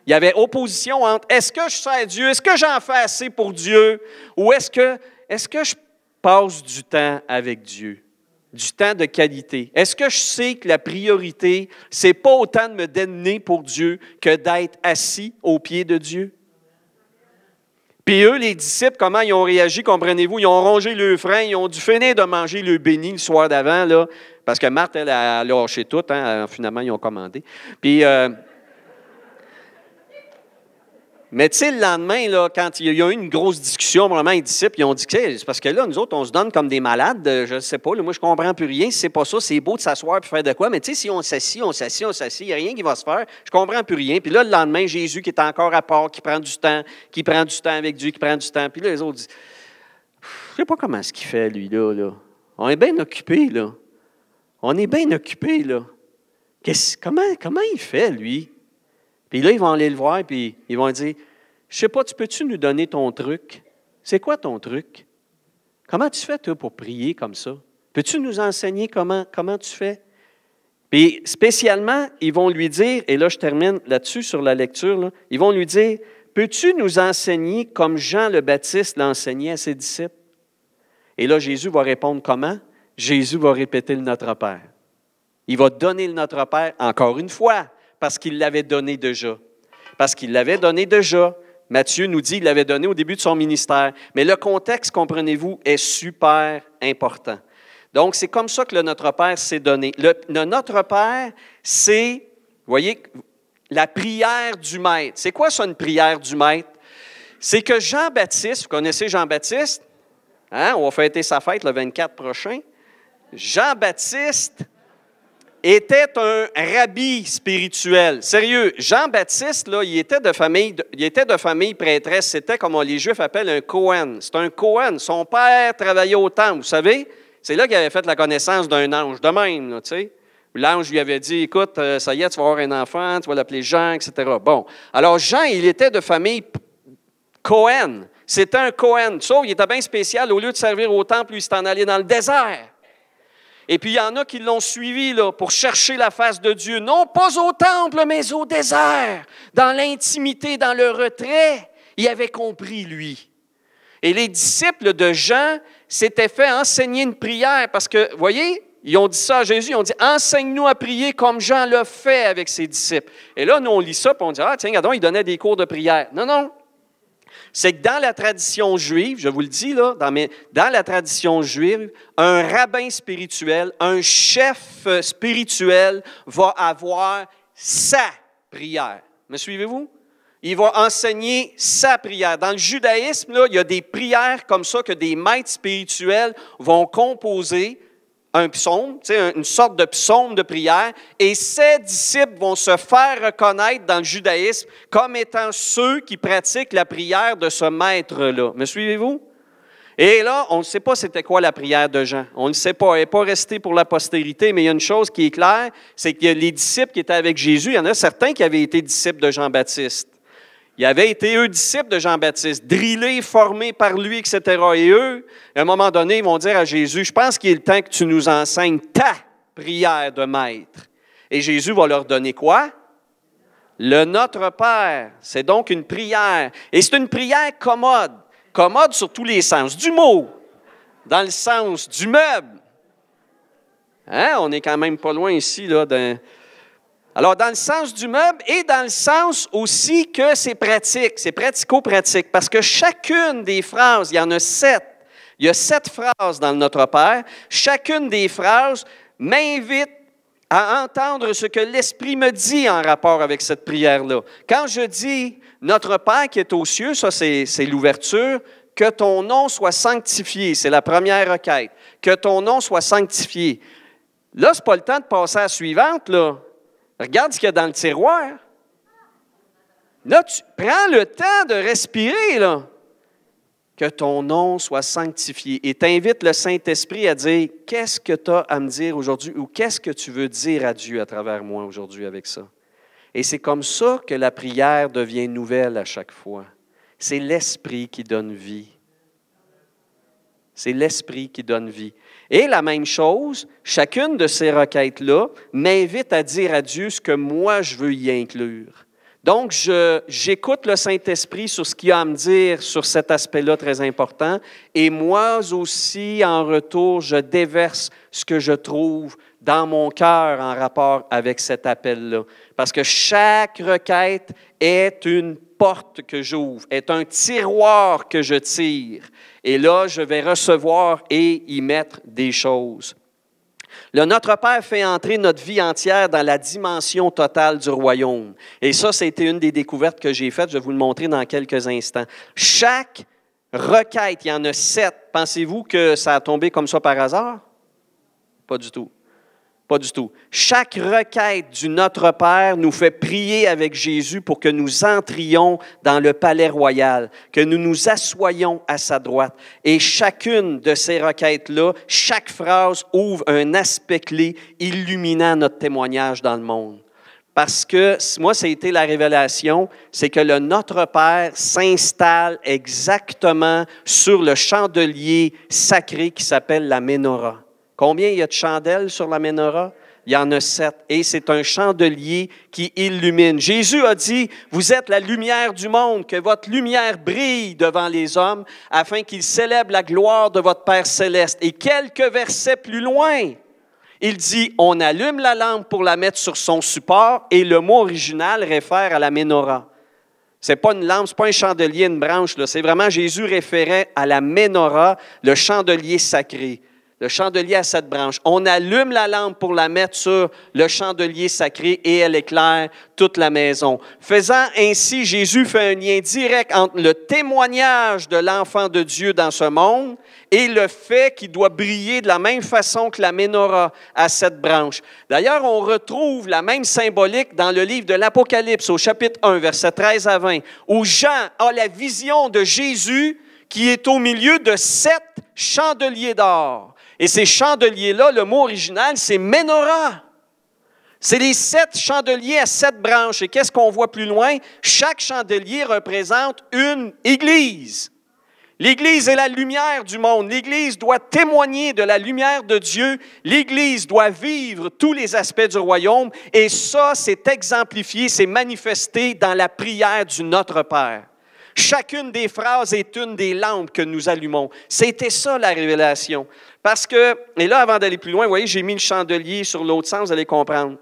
[SPEAKER 1] Il y avait opposition entre est-ce que je sers Dieu, est-ce que j'en fais assez pour Dieu, ou est-ce que je passe du temps avec Dieu, du temps de qualité. Est-ce que je sais que la priorité, c'est pas autant de me donner pour Dieu que d'être assis aux pieds de Dieu? Puis eux, les disciples, comment ils ont réagi, comprenez-vous? Ils ont rongé le frein, ils ont dû finir de manger le béni le soir d'avant, là, parce que Marthe, elle a lâché tout, hein, finalement, ils ont commandé. Puis... mais tu sais, le lendemain, là, quand il y a eu une grosse discussion, vraiment, les disciples, ils ont dit que c'est parce que là, nous autres, on se donne comme des malades, je ne sais pas, là, moi, je ne comprends plus rien, si c'est pas ça, c'est beau de s'asseoir et faire de quoi, mais tu sais, si on s'assit, il n'y a rien qui va se faire, je ne comprends plus rien. Puis là, le lendemain, Jésus qui est encore à part, qui prend du temps avec Dieu, qui prend du temps, puis là, les autres disent, je ne sais pas comment ce qu'il fait, lui, là. On est bien occupé, là. Comment il fait, lui? Puis là, ils vont aller le voir, puis ils vont dire, « Je sais pas, peux-tu nous donner ton truc? C'est quoi ton truc? Comment tu fais, toi, pour prier comme ça? Peux-tu nous enseigner comment tu fais? » Puis spécialement, ils vont lui dire, et là, je termine là-dessus sur la lecture, là, ils vont lui dire, « Peux-tu nous enseigner comme Jean le Baptiste l'enseignait à ses disciples? » Et là, Jésus va répondre comment? Jésus va répéter le Notre Père. Il va donner le Notre Père encore une fois. Parce qu'il l'avait donné déjà. Matthieu nous dit qu'il l'avait donné au début de son ministère. Mais le contexte, comprenez-vous, est super important. Donc, c'est comme ça que le Notre Père s'est donné. Le Notre Père, c'est, vous voyez, la prière du Maître. C'est quoi ça, une prière du Maître? C'est que Jean-Baptiste, vous connaissez Jean-Baptiste? Hein? On va fêter sa fête le 24 prochain. Jean-Baptiste était un rabbi spirituel. Sérieux, Jean-Baptiste, là, il était de famille prêtresse. C'était comme les Juifs appellent un Cohen. C'est un Cohen. Son père travaillait au temple, vous savez. C'est là qu'il avait fait la connaissance d'un ange, de même, là, tu sais. L'ange lui avait dit, écoute, ça y est, tu vas avoir un enfant, tu vas l'appeler Jean, etc. Bon, alors Jean, il était de famille Cohen. C'était un Cohen. Sauf qu'il était bien spécial. Au lieu de servir au temple, lui, il s'est en allé dans le désert. Et puis, il y en a qui l'ont suivi là, pour chercher la face de Dieu. Non pas au temple, mais au désert. Dans l'intimité, dans le retrait. Il avait compris, lui. Et les disciples de Jean s'étaient fait enseigner une prière parce que, vous voyez, ils ont dit ça à Jésus, ils ont dit « Enseigne-nous à prier comme Jean l'a fait avec ses disciples. » Et là, nous, on lit ça, puis on dit « Ah, tiens, regardons, il donnait des cours de prière. » Non, non. C'est que dans la tradition juive, je vous le dis, là, dans la tradition juive, un rabbin spirituel, un chef spirituel va avoir sa prière. Me suivez-vous? Il va enseigner sa prière. Dans le judaïsme, là, il y a des prières comme ça que des maîtres spirituels vont composer un psaume, une sorte de psaume de prière, et ses disciples vont se faire reconnaître dans le judaïsme comme étant ceux qui pratiquent la prière de ce maître-là. Me suivez-vous? Et là, on ne sait pas c'était quoi la prière de Jean. On ne sait pas. Elle n'est pas restée pour la postérité, mais il y a une chose qui est claire, c'est que les disciples qui étaient avec Jésus, il y en a certains qui avaient été disciples de Jean-Baptiste. Ils avaient été, eux, disciples de Jean-Baptiste, drillés, formés par lui, etc. Et eux, à un moment donné, ils vont dire à Jésus, « Je pense qu'il est le temps que tu nous enseignes ta prière de maître. » Et Jésus va leur donner quoi? Le Notre Père. C'est donc une prière. Et c'est une prière commode. Commode sur tous les sens du mot, dans le sens du meuble. Hein? On n'est quand même pas loin ici, là, d'un... Alors, dans le sens du meuble et dans le sens aussi que c'est pratique, c'est pratico-pratique, parce que chacune des phrases, il y en a 7, il y a 7 phrases dans le Notre Père, chacune des phrases m'invite à entendre ce que l'Esprit me dit en rapport avec cette prière-là. Quand je dis « Notre Père qui est aux cieux », ça c'est l'ouverture, « Que ton nom soit sanctifié », c'est la première requête, « Que ton nom soit sanctifié ». Là, ce n'est pas le temps de passer à la suivante, là. Regarde ce qu'il y a dans le tiroir. Là, tu prends le temps de respirer, là. Que ton nom soit sanctifié. Et t'invites le Saint-Esprit à dire, qu'est-ce que tu as à me dire aujourd'hui ou qu'est-ce que tu veux dire à Dieu à travers moi aujourd'hui avec ça? Et c'est comme ça que la prière devient nouvelle à chaque fois. C'est l'Esprit qui donne vie. C'est l'Esprit qui donne vie. Et la même chose, chacune de ces requêtes-là m'invite à dire à Dieu ce que moi je veux y inclure. Donc, j'écoute le Saint-Esprit sur ce qu'il a à me dire sur cet aspect-là très important. Et moi aussi, en retour, je déverse ce que je trouve dans mon cœur en rapport avec cet appel-là. Parce que chaque requête est une porte que j'ouvre, est un tiroir que je tire. Et là, je vais recevoir et y mettre des choses. Le Notre Père fait entrer notre vie entière dans la dimension totale du royaume. Et ça, c'était une des découvertes que j'ai faites. Je vais vous le montrer dans quelques instants. Chaque requête, il y en a 7. Pensez-vous que ça a tombé comme ça par hasard? Pas du tout. Pas du tout. Chaque requête du Notre Père nous fait prier avec Jésus pour que nous entrions dans le palais royal, que nous nous assoyions à sa droite. Et chacune de ces requêtes-là, chaque phrase ouvre un aspect clé illuminant notre témoignage dans le monde. Parce que, moi, ça a été la révélation, c'est que le Notre Père s'installe exactement sur le chandelier sacré qui s'appelle la Ménorah. Combien il y a de chandelles sur la Ménorah? Il y en a 7. Et c'est un chandelier qui illumine. Jésus a dit, vous êtes la lumière du monde, que votre lumière brille devant les hommes, afin qu'ils célèbrent la gloire de votre Père céleste. Et quelques versets plus loin, il dit, on allume la lampe pour la mettre sur son support, et le mot original réfère à la Ménorah. Ce n'est pas une lampe, ce n'est pas un chandelier, une branche, là. C'est vraiment Jésus référait à la Ménorah, le chandelier sacré. Le chandelier à 7 branches. On allume la lampe pour la mettre sur le chandelier sacré et elle éclaire toute la maison. Faisant ainsi, Jésus fait un lien direct entre le témoignage de l'enfant de Dieu dans ce monde et le fait qu'il doit briller de la même façon que la Ménorah à 7 branches. D'ailleurs, on retrouve la même symbolique dans le livre de l'Apocalypse au chapitre 1, versets 13 à 20, où Jean a la vision de Jésus qui est au milieu de 7 chandeliers d'or. Et ces chandeliers-là, le mot original, c'est Ménorah. C'est les 7 chandeliers à 7 branches. Et qu'est-ce qu'on voit plus loin? Chaque chandelier représente une église. L'Église est la lumière du monde. L'Église doit témoigner de la lumière de Dieu. L'Église doit vivre tous les aspects du royaume. Et ça, c'est exemplifié, c'est manifesté dans la prière du Notre Père. Chacune des phrases est une des lampes que nous allumons. C'était ça la révélation. Parce que, et là, avant d'aller plus loin, vous voyez, j'ai mis le chandelier sur l'autre sens, vous allez comprendre.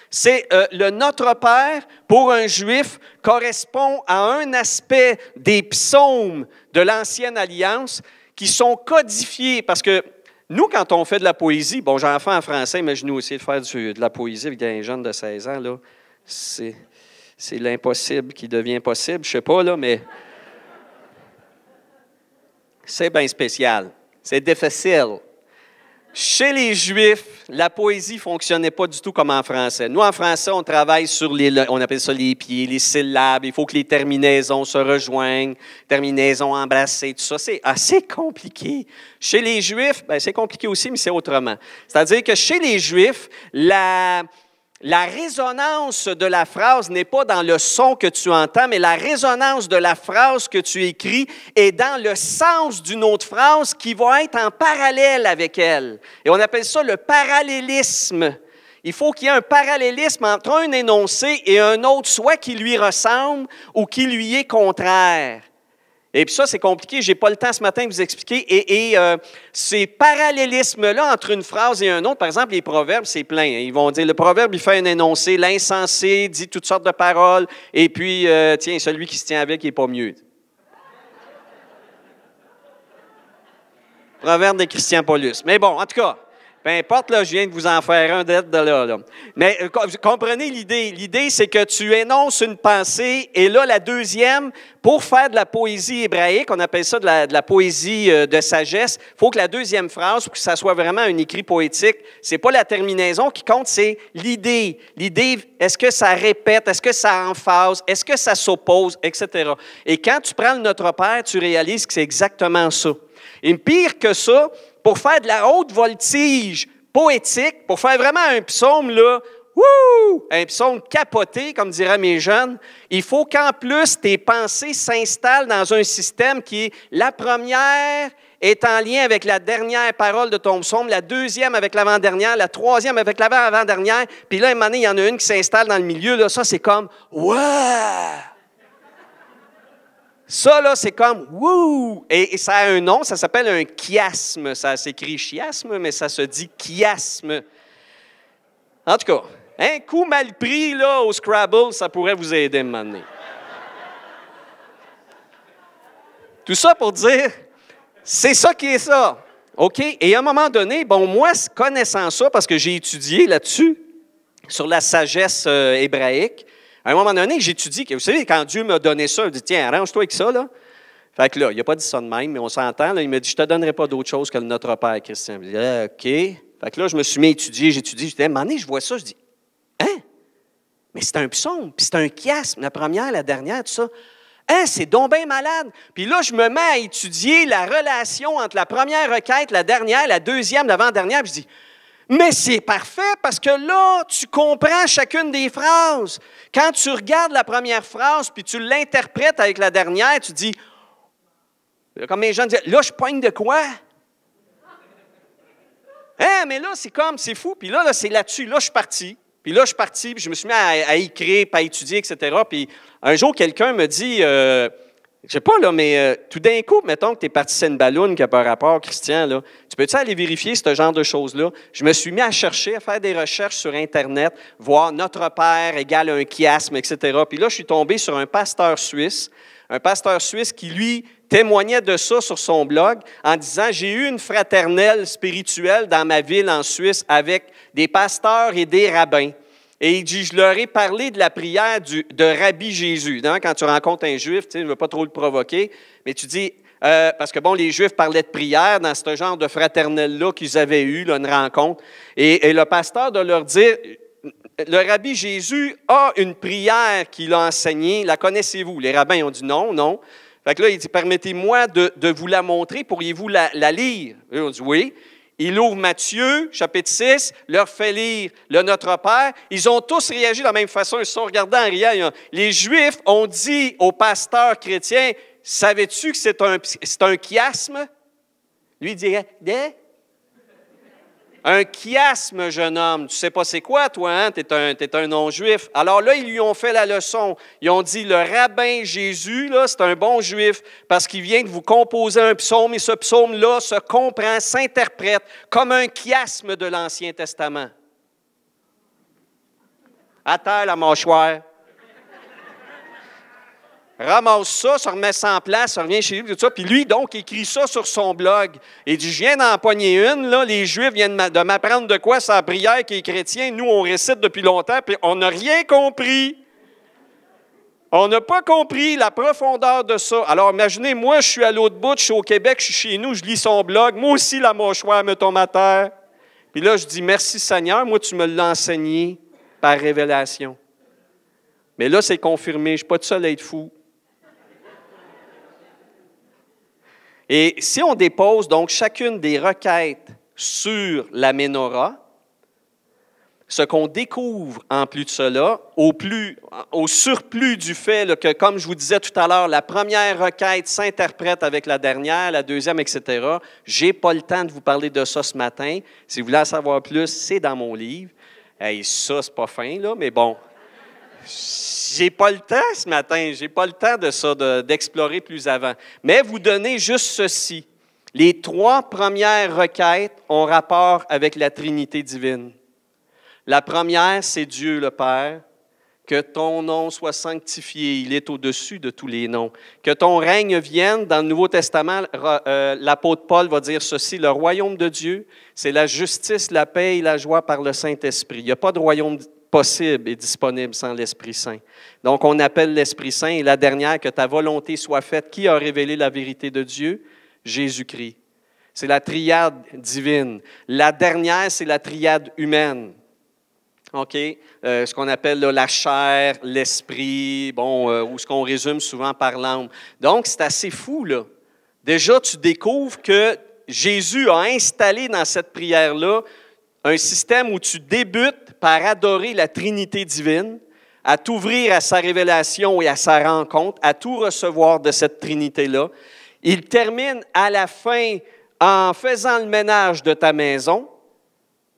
[SPEAKER 1] C'est le Notre Père, pour un Juif, correspond à un aspect des psaumes de l'Ancienne Alliance qui sont codifiés. Parce que nous, quand on fait de la poésie, bon, j'en fais en français, imaginez-vous aussi de faire de la poésie avec des jeunes de 16 ans, là, c'est l'impossible qui devient possible, je ne sais pas, là, mais c'est bien spécial. C'est difficile. Chez les Juifs, la poésie ne fonctionnait pas du tout comme en français. Nous, en français, on travaille sur on appelle ça les pieds, les syllabes. Il faut que les terminaisons se rejoignent, terminaisons embrassées, tout ça. C'est assez compliqué. Chez les Juifs, bien, c'est compliqué aussi, mais c'est autrement. C'est-à-dire que chez les Juifs, la résonance de la phrase n'est pas dans le son que tu entends, mais la résonance de la phrase que tu écris est dans le sens d'une autre phrase qui va être en parallèle avec elle. Et on appelle ça le parallélisme. Il faut qu'il y ait un parallélisme entre un énoncé et un autre, soit qui lui ressemble ou qui lui est contraire. Et puis ça, c'est compliqué. Je n'ai pas le temps ce matin de vous expliquer. Et ces parallélismes-là entre une phrase et un autre, par exemple, les proverbes, c'est plein. Ils vont dire, le proverbe, il fait un énoncé, l'insensé dit toutes sortes de paroles, et puis, tiens, celui qui se tient avec, il n'est pas mieux. Proverbe de Christian Paulus. Mais bon, en tout cas, peu importe, là, je viens de vous en faire un d'être de là. Mais comprenez l'idée. L'idée, c'est que tu énonces une pensée, et là, la deuxième, pour faire de la poésie hébraïque, on appelle ça de la poésie de sagesse, il faut que la deuxième phrase, pour que ça soit vraiment un écrit poétique, c'est pas la terminaison qui compte, c'est l'idée. L'idée, est-ce que ça répète, est-ce que ça emphase, est-ce que ça s'oppose, etc. Et quand tu prends le Notre Père, tu réalises que c'est exactement ça. Et pire que ça, pour faire de la haute voltige poétique, pour faire vraiment un psaume, là, un psaume capoté, comme diraient mes jeunes, il faut qu'en plus tes pensées s'installent dans un système qui est la première est en lien avec la dernière parole de ton psaume, la deuxième avec l'avant-dernière, la troisième avec l'avant-avant-dernière, puis là, à un moment donné, il y en a une qui s'installe dans le milieu, là, ça, c'est comme « ouais ». Ça, là, c'est comme « wouh ». Et ça a un nom, ça s'appelle un chiasme. Ça s'écrit chiasme, mais ça se dit chiasme. En tout cas, un coup mal pris là, au Scrabble, ça pourrait vous aider à un moment donné. Tout ça pour dire, c'est ça qui est ça. OK? Et à un moment donné, bon, moi, connaissant ça, parce que j'ai étudié là-dessus, sur la sagesse hébraïque, à un moment donné, j'étudie, vous savez, quand Dieu m'a donné ça, il me dit, tiens, arrange-toi avec ça, là. Fait que là, il n'a pas dit ça de même, mais on s'entend, là, il m'a dit, je ne te donnerai pas d'autre chose que le Notre Père, Christian. Je dis, OK. Fait que là, je me suis mis à étudier, j'étudie. À un moment donné, je vois ça, je dis, hein? Mais c'est un psaume, puis c'est un chiasme, la première, la dernière, tout ça. Hein, c'est donc bien malade. Puis là, je me mets à étudier la relation entre la première requête, la dernière, la deuxième, l'avant-dernière, puis je dis, mais c'est parfait parce que là, tu comprends chacune des phrases. Quand tu regardes la première phrase puis tu l'interprètes avec la dernière, tu dis, comme les gens disent, là, je poigne de quoi? Hein, mais là, c'est fou. Puis là, c'est là-dessus. Là, je suis parti. Puis là, je suis parti, puis je me suis mis à écrire, puis à étudier, etc. Puis un jour, quelqu'un me dit, je sais pas, là, mais tout d'un coup, mettons que tu es parti sur une balloune qui n'a pas rapport, Christian, là, tu peux-tu aller vérifier ce genre de choses-là? Je me suis mis à chercher, à faire des recherches sur Internet, voir Notre Père égale un chiasme, etc. Puis là, je suis tombé sur un pasteur suisse qui, lui, témoignait de ça sur son blog en disant « J'ai eu une fraternelle spirituelle dans ma ville en Suisse avec des pasteurs et des rabbins. » Et il dit, je leur ai parlé de la prière de Rabbi Jésus. Non? Quand tu rencontres un Juif, tu ne veux pas trop le provoquer, mais tu dis, parce que bon, les Juifs parlaient de prière dans ce genre de fraternelle-là qu'ils avaient eu, là, une rencontre. Et le pasteur de leur dire, le Rabbi Jésus a une prière qu'il a enseignée, la connaissez-vous? Les rabbins ont dit non, non. Fait que là, il dit, permettez-moi de vous la montrer, pourriez-vous la lire? Eux ont dit oui. Il ouvre Matthieu, chapitre 6, leur fait lire le Notre Père. Ils ont tous réagi de la même façon. Ils se sont regardés en riant. Les Juifs ont dit au pasteur chrétien, « Savais-tu que c'est un chiasme? » Lui, il dirait, « Un chiasme, jeune homme. Tu ne sais pas c'est quoi, toi, hein? Tu es un non-juif. » Alors là, ils lui ont fait la leçon. Ils ont dit, le rabbin Jésus, là, c'est un bon juif parce qu'il vient de vous composer un psaume et ce psaume-là se comprend, s'interprète comme un chiasme de l'Ancien Testament. À terre, la mâchoire. Ramasse ça, se remet ça en place, ça revient chez lui, tout ça. Puis lui, donc, écrit ça sur son blog. Il dit, je viens d'en pogner une, là, les Juifs viennent de m'apprendre de quoi, c'est la prière qui est chrétien. Nous, on récite depuis longtemps, puis on n'a rien compris. On n'a pas compris la profondeur de ça. Alors, imaginez, moi, je suis à l'autre bout, je suis au Québec, je suis chez nous, je lis son blog. Moi aussi, la mâchoire me tombe à terre. Puis là, je dis, merci Seigneur, moi, tu me l'as enseigné par révélation. Mais là, c'est confirmé, je ne suis pas tout seul à être fou. Et si on dépose donc chacune des requêtes sur la Ménorah, ce qu'on découvre en plus de cela, au surplus du fait là, que, comme je vous disais tout à l'heure, la première requête s'interprète avec la dernière, la deuxième, etc. Je n'ai pas le temps de vous parler de ça ce matin. Si vous voulez en savoir plus, c'est dans mon livre. Hey, ça, c'est pas fin, là, mais bon. J'ai pas le temps ce matin, j'ai pas le temps de ça, d'explorer plus avant. Mais vous donnez juste ceci. Les 3 premières requêtes ont rapport avec la Trinité divine. La première, c'est Dieu le Père. Que ton nom soit sanctifié, il est au-dessus de tous les noms. Que ton règne vienne. Dans le Nouveau Testament, l'apôtre Paul va dire ceci, le royaume de Dieu, c'est la justice, la paix et la joie par le Saint-Esprit. Il n'y a pas de royaume possible et disponible sans l'Esprit Saint. Donc, on appelle l'Esprit Saint. Et la dernière, que ta volonté soit faite. Qui a révélé la vérité de Dieu? Jésus-Christ. C'est la triade divine. La dernière, c'est la triade humaine. OK? Ce qu'on appelle là, la chair, l'esprit, ou ce qu'on résume souvent par l'âme. Donc, c'est assez fou, là. Déjà, tu découvres que Jésus a installé dans cette prière-là un système où tu débutes par adorer la Trinité divine, à t'ouvrir à sa révélation et à sa rencontre, à tout recevoir de cette Trinité-là. Il termine à la fin en faisant le ménage de ta maison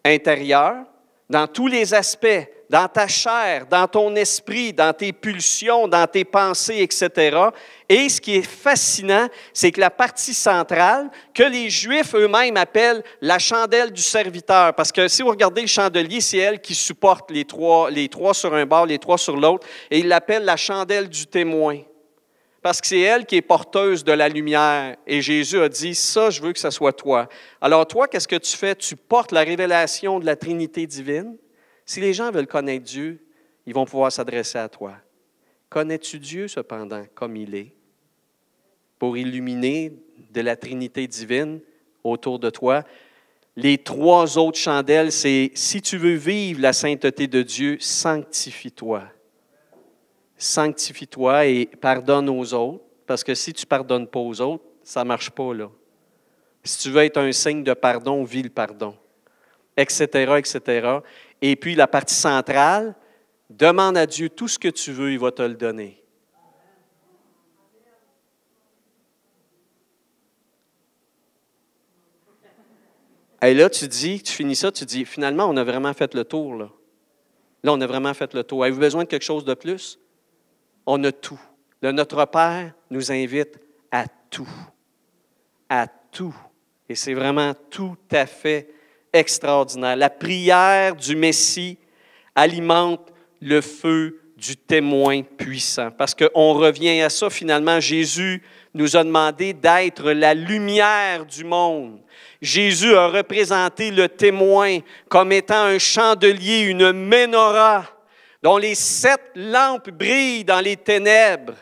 [SPEAKER 1] intérieure, dans tous les aspects, dans ta chair, dans ton esprit, dans tes pulsions, dans tes pensées, etc. Et ce qui est fascinant, c'est que la partie centrale, que les Juifs eux-mêmes appellent la chandelle du serviteur, parce que si vous regardez le chandelier, c'est elle qui supporte les trois sur un bord, les 3 sur l'autre, et ils l'appellent la chandelle du témoin, parce que c'est elle qui est porteuse de la lumière. Et Jésus a dit, ça, je veux que ce soit toi. Alors toi, qu'est-ce que tu fais? Tu portes la révélation de la Trinité divine. Si les gens veulent connaître Dieu, ils vont pouvoir s'adresser à toi. Connais-tu Dieu, cependant, comme il est, pour illuminer de la Trinité divine autour de toi? Les 3 autres chandelles, c'est si tu veux vivre la sainteté de Dieu, sanctifie-toi. Sanctifie-toi et pardonne aux autres, parce que si tu ne pardonnes pas aux autres, ça ne marche pas, là. Si tu veux être un signe de pardon, vis le pardon, etc., etc. Et puis, la partie centrale, demande à Dieu tout ce que tu veux, il va te le donner. Et là, tu finis ça, tu dis, finalement, on a vraiment fait le tour, là. Là, on a vraiment fait le tour. Avez-vous besoin de quelque chose de plus? On a tout. Le Notre Père nous invite à tout. À tout. Et c'est vraiment tout à fait extraordinaire. La prière du Messie alimente le feu du témoin puissant. Parce qu'on revient à ça, finalement, Jésus nous a demandé d'être la lumière du monde. Jésus a représenté le témoin comme étant un chandelier, une ménorah, dont les 7 lampes brillent dans les ténèbres.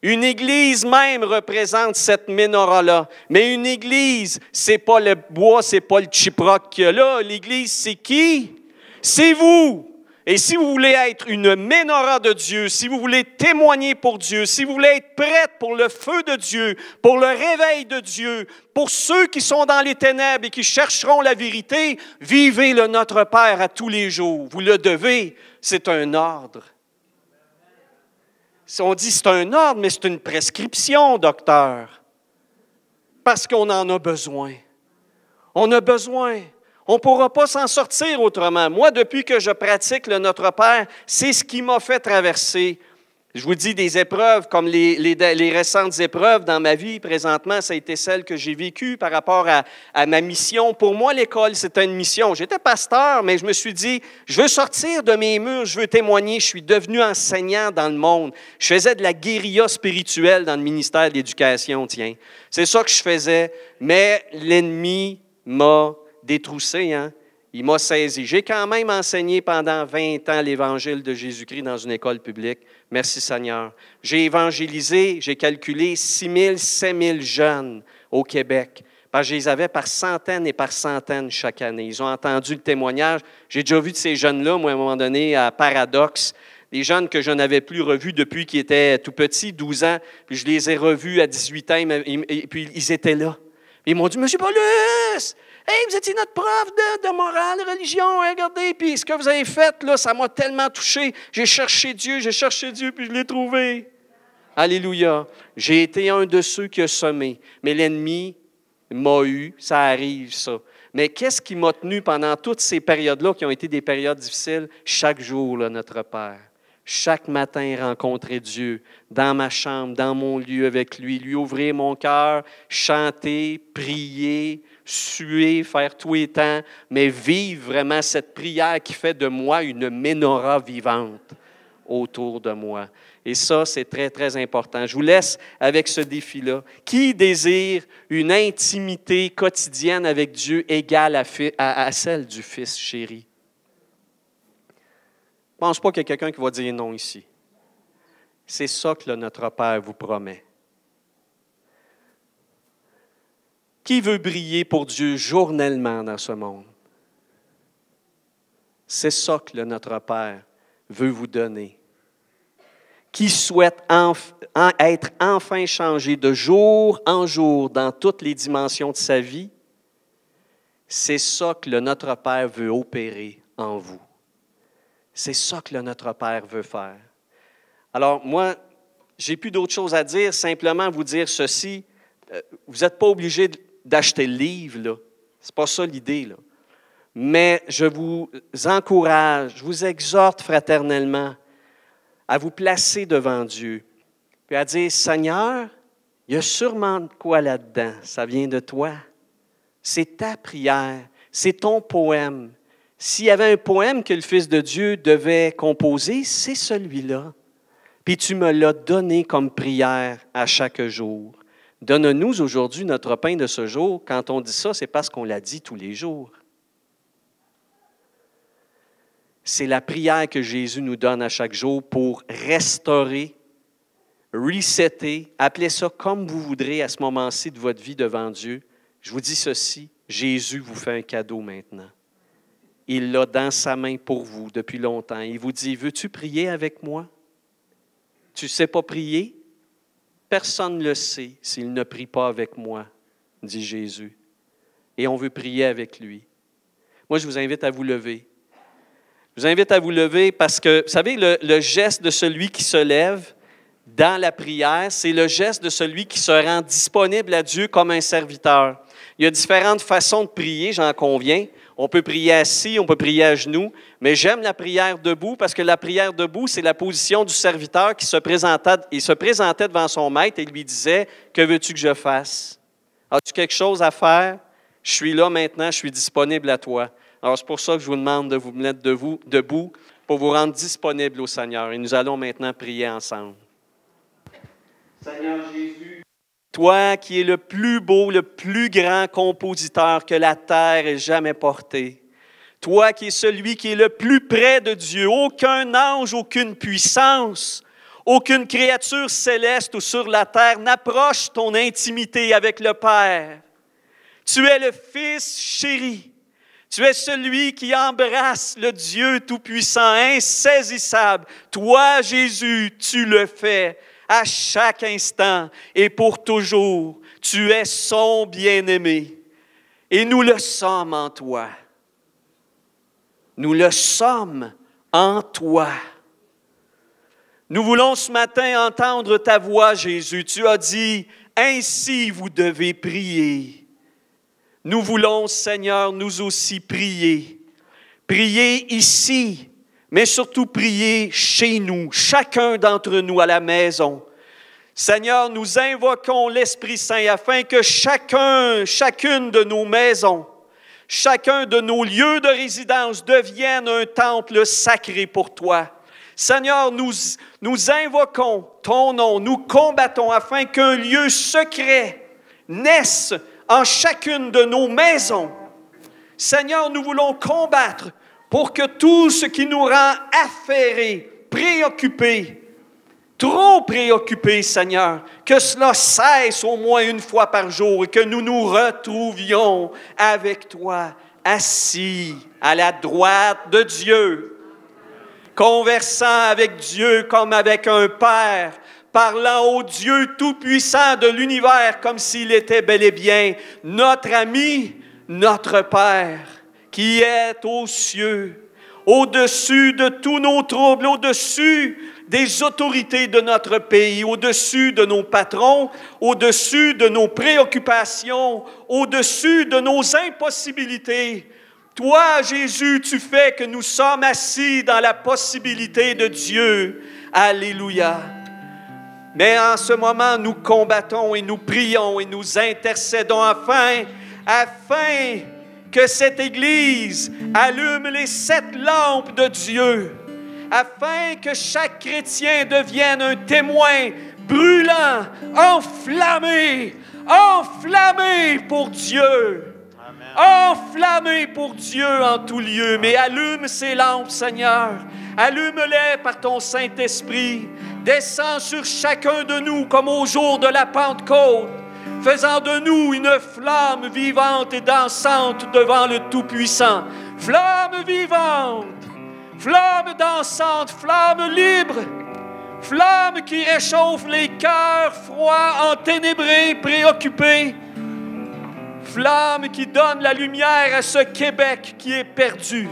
[SPEAKER 1] Une église même représente cette ménorah-là. Mais une église, c'est pas le bois, c'est pas le chiproc qu'il y a là. L'église, c'est qui? C'est vous. Et si vous voulez être une menorah de Dieu, si vous voulez témoigner pour Dieu, si vous voulez être prête pour le feu de Dieu, pour le réveil de Dieu, pour ceux qui sont dans les ténèbres et qui chercheront la vérité, vivez le Notre Père à tous les jours. Vous le devez, c'est un ordre. On dit c'est un ordre, mais c'est une prescription, docteur. Parce qu'on en a besoin. On a besoin. On ne pourra pas s'en sortir autrement. Moi, depuis que je pratique le Notre Père, c'est ce qui m'a fait traverser. Je vous dis des épreuves, comme les récentes épreuves dans ma vie présentement, ça a été celle que j'ai vécue par rapport à ma mission. Pour moi, l'école, c'était une mission. J'étais pasteur, mais je me suis dit, je veux sortir de mes murs, je veux témoigner. Je suis devenu enseignant dans le monde. Je faisais de la guérilla spirituelle dans le ministère de l'Éducation, tiens. C'est ça que je faisais, mais l'ennemi m'a détroussé, hein? Il m'a saisi. J'ai quand même enseigné pendant 20 ans l'Évangile de Jésus-Christ dans une école publique. Merci Seigneur. J'ai évangélisé, j'ai calculé 6 000, 7 000 jeunes au Québec. Parce que je les avais par centaines et par centaines chaque année. Ils ont entendu le témoignage. J'ai déjà vu de ces jeunes-là, moi, à un moment donné, à Paradoxe. Des jeunes que je n'avais plus revus depuis qu'ils étaient tout petits, 12 ans. Puis je les ai revus à 18 ans, et puis ils étaient là. Ils m'ont dit, « Monsieur Paulus! Hey, vous étiez notre prof de morale, de religion, hein, regardez, puis ce que vous avez fait, là, ça m'a tellement touché. J'ai cherché Dieu, puis je l'ai trouvé. » Alléluia. J'ai été un de ceux qui a semé, mais l'ennemi m'a eu, ça arrive, ça. Mais qu'est-ce qui m'a tenu pendant toutes ces périodes-là, qui ont été des périodes difficiles? Chaque jour, là, notre Père. Chaque matin, rencontrer Dieu dans ma chambre, dans mon lieu avec lui ouvrir mon cœur, chanter, prier, suer, faire tout les temps, mais vivre vraiment cette prière qui fait de moi une menorah vivante autour de moi. Et ça, c'est très, très important. Je vous laisse avec ce défi-là. Qui désire une intimité quotidienne avec Dieu égale à celle du Fils chéri? Je ne pense pas qu'il y a quelqu'un qui va dire non ici. C'est ça que notre Père vous promet. Qui veut briller pour Dieu journellement dans ce monde? C'est ça que notre Père veut vous donner. Qui souhaite être enfin changé de jour en jour dans toutes les dimensions de sa vie? C'est ça que notre Père veut opérer en vous. C'est ça que notre Père veut faire. Alors, moi, j'ai plus d'autre chose à dire, simplement vous dire ceci. Vous n'êtes pas obligé d'acheter le livre, là. Ce n'est pas ça l'idée, là. Mais je vous encourage, je vous exhorte fraternellement à vous placer devant Dieu, puis à dire, Seigneur, il y a sûrement de quoi là-dedans. Ça vient de toi. C'est ta prière, c'est ton poème. S'il y avait un poème que le Fils de Dieu devait composer, c'est celui-là. Puis tu me l'as donné comme prière à chaque jour. Donne-nous aujourd'hui notre pain de ce jour. Quand on dit ça, c'est parce qu'on l'a dit tous les jours. C'est la prière que Jésus nous donne à chaque jour pour restaurer, resetter, appelez ça comme vous voudrez à ce moment-ci de votre vie devant Dieu. Je vous dis ceci, Jésus vous fait un cadeau maintenant. Il l'a dans sa main pour vous depuis longtemps. Il vous dit, veux-tu prier avec moi? Tu ne sais pas prier? Personne ne le sait s'il ne prie pas avec moi, dit Jésus. Et on veut prier avec lui. Moi, je vous invite à vous lever. Je vous invite à vous lever parce que, vous savez, le geste de celui qui se lève dans la prière, c'est le geste de celui qui se rend disponible à Dieu comme un serviteur. Il y a différentes façons de prier, j'en conviens. On peut prier assis, on peut prier à genoux, mais j'aime la prière debout parce que la prière debout, c'est la position du serviteur qui se présentait devant son maître et lui disait, « Que veux-tu que je fasse? As-tu quelque chose à faire? Je suis là maintenant, je suis disponible à toi. » Alors, c'est pour ça que je vous demande de vous mettre debout pour vous rendre disponible au Seigneur. Et nous allons maintenant prier ensemble. Seigneur Jésus, toi qui es le plus beau, le plus grand compositeur que la terre ait jamais porté, toi qui es celui qui est le plus près de Dieu, aucun ange, aucune puissance, aucune créature céleste ou sur la terre n'approche ton intimité avec le Père. Tu es le Fils chéri. Tu es celui qui embrasse le Dieu Tout-Puissant, insaisissable. Toi, Jésus, tu le fais à chaque instant et pour toujours. Tu es son bien-aimé et nous le sommes en toi. Nous le sommes en toi. Nous voulons ce matin entendre ta voix, Jésus. Tu as dit, ainsi vous devez prier. Nous voulons, Seigneur, nous aussi prier. Prier ici, mais surtout prier chez nous, chacun d'entre nous à la maison. Seigneur, nous invoquons l'Esprit Saint afin que chacune de nos maisons, chacun de nos lieux de résidence devienne un temple sacré pour toi. Seigneur, nous invoquons ton nom, nous combattons afin qu'un lieu secret naisse en chacune de nos maisons. Seigneur, nous voulons combattre pour que tout ce qui nous rend affairés, préoccupés, trop préoccupés, Seigneur, que cela cesse au moins une fois par jour et que nous nous retrouvions avec toi, assis à la droite de Dieu, conversant avec Dieu comme avec un Père, parlant au Dieu Tout-Puissant de l'univers comme s'il était bel et bien notre ami, notre Père, qui est aux cieux, au-dessus de tous nos troubles, au-dessus des autorités de notre pays, au-dessus de nos patrons, au-dessus de nos préoccupations, au-dessus de nos impossibilités. Toi, Jésus, tu fais que nous sommes assis dans la possibilité de Dieu. Alléluia. Mais en ce moment, nous combattons et nous prions et nous intercédons afin que cette Église allume les 7 lampes de Dieu, afin que chaque chrétien devienne un témoin brûlant, enflammé pour Dieu. Enflammé pour Dieu en tout lieu. Mais allume ces lampes, Seigneur. Allume-les par ton Saint-Esprit. Descends sur chacun de nous comme au jour de la Pentecôte, faisant de nous une flamme vivante et dansante devant le Tout-Puissant. Flamme vivante, flamme dansante, flamme libre, flamme qui réchauffe les cœurs froids, enténébrés, préoccupés. Flamme qui donne la lumière à ce Québec qui est perdu.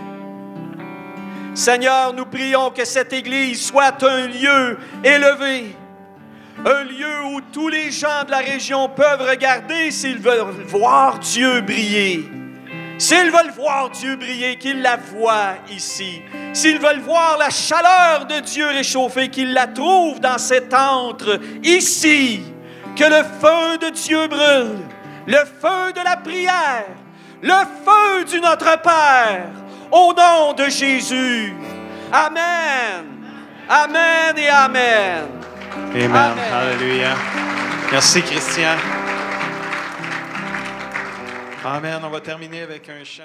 [SPEAKER 1] Seigneur, nous prions que cette Église soit un lieu élevé, un lieu où tous les gens de la région peuvent regarder s'ils veulent voir Dieu briller. S'ils veulent voir Dieu briller, qu'ils la voient ici. S'ils veulent voir la chaleur de Dieu réchauffée, qu'ils la trouvent dans cet antre ici. Que le feu de Dieu brûle. Le feu de la prière, le feu du Notre Père, au nom de Jésus. Amen. Amen et Amen.
[SPEAKER 7] Amen. Amen. Alléluia. Merci, Christian. Amen. On va terminer avec un chant.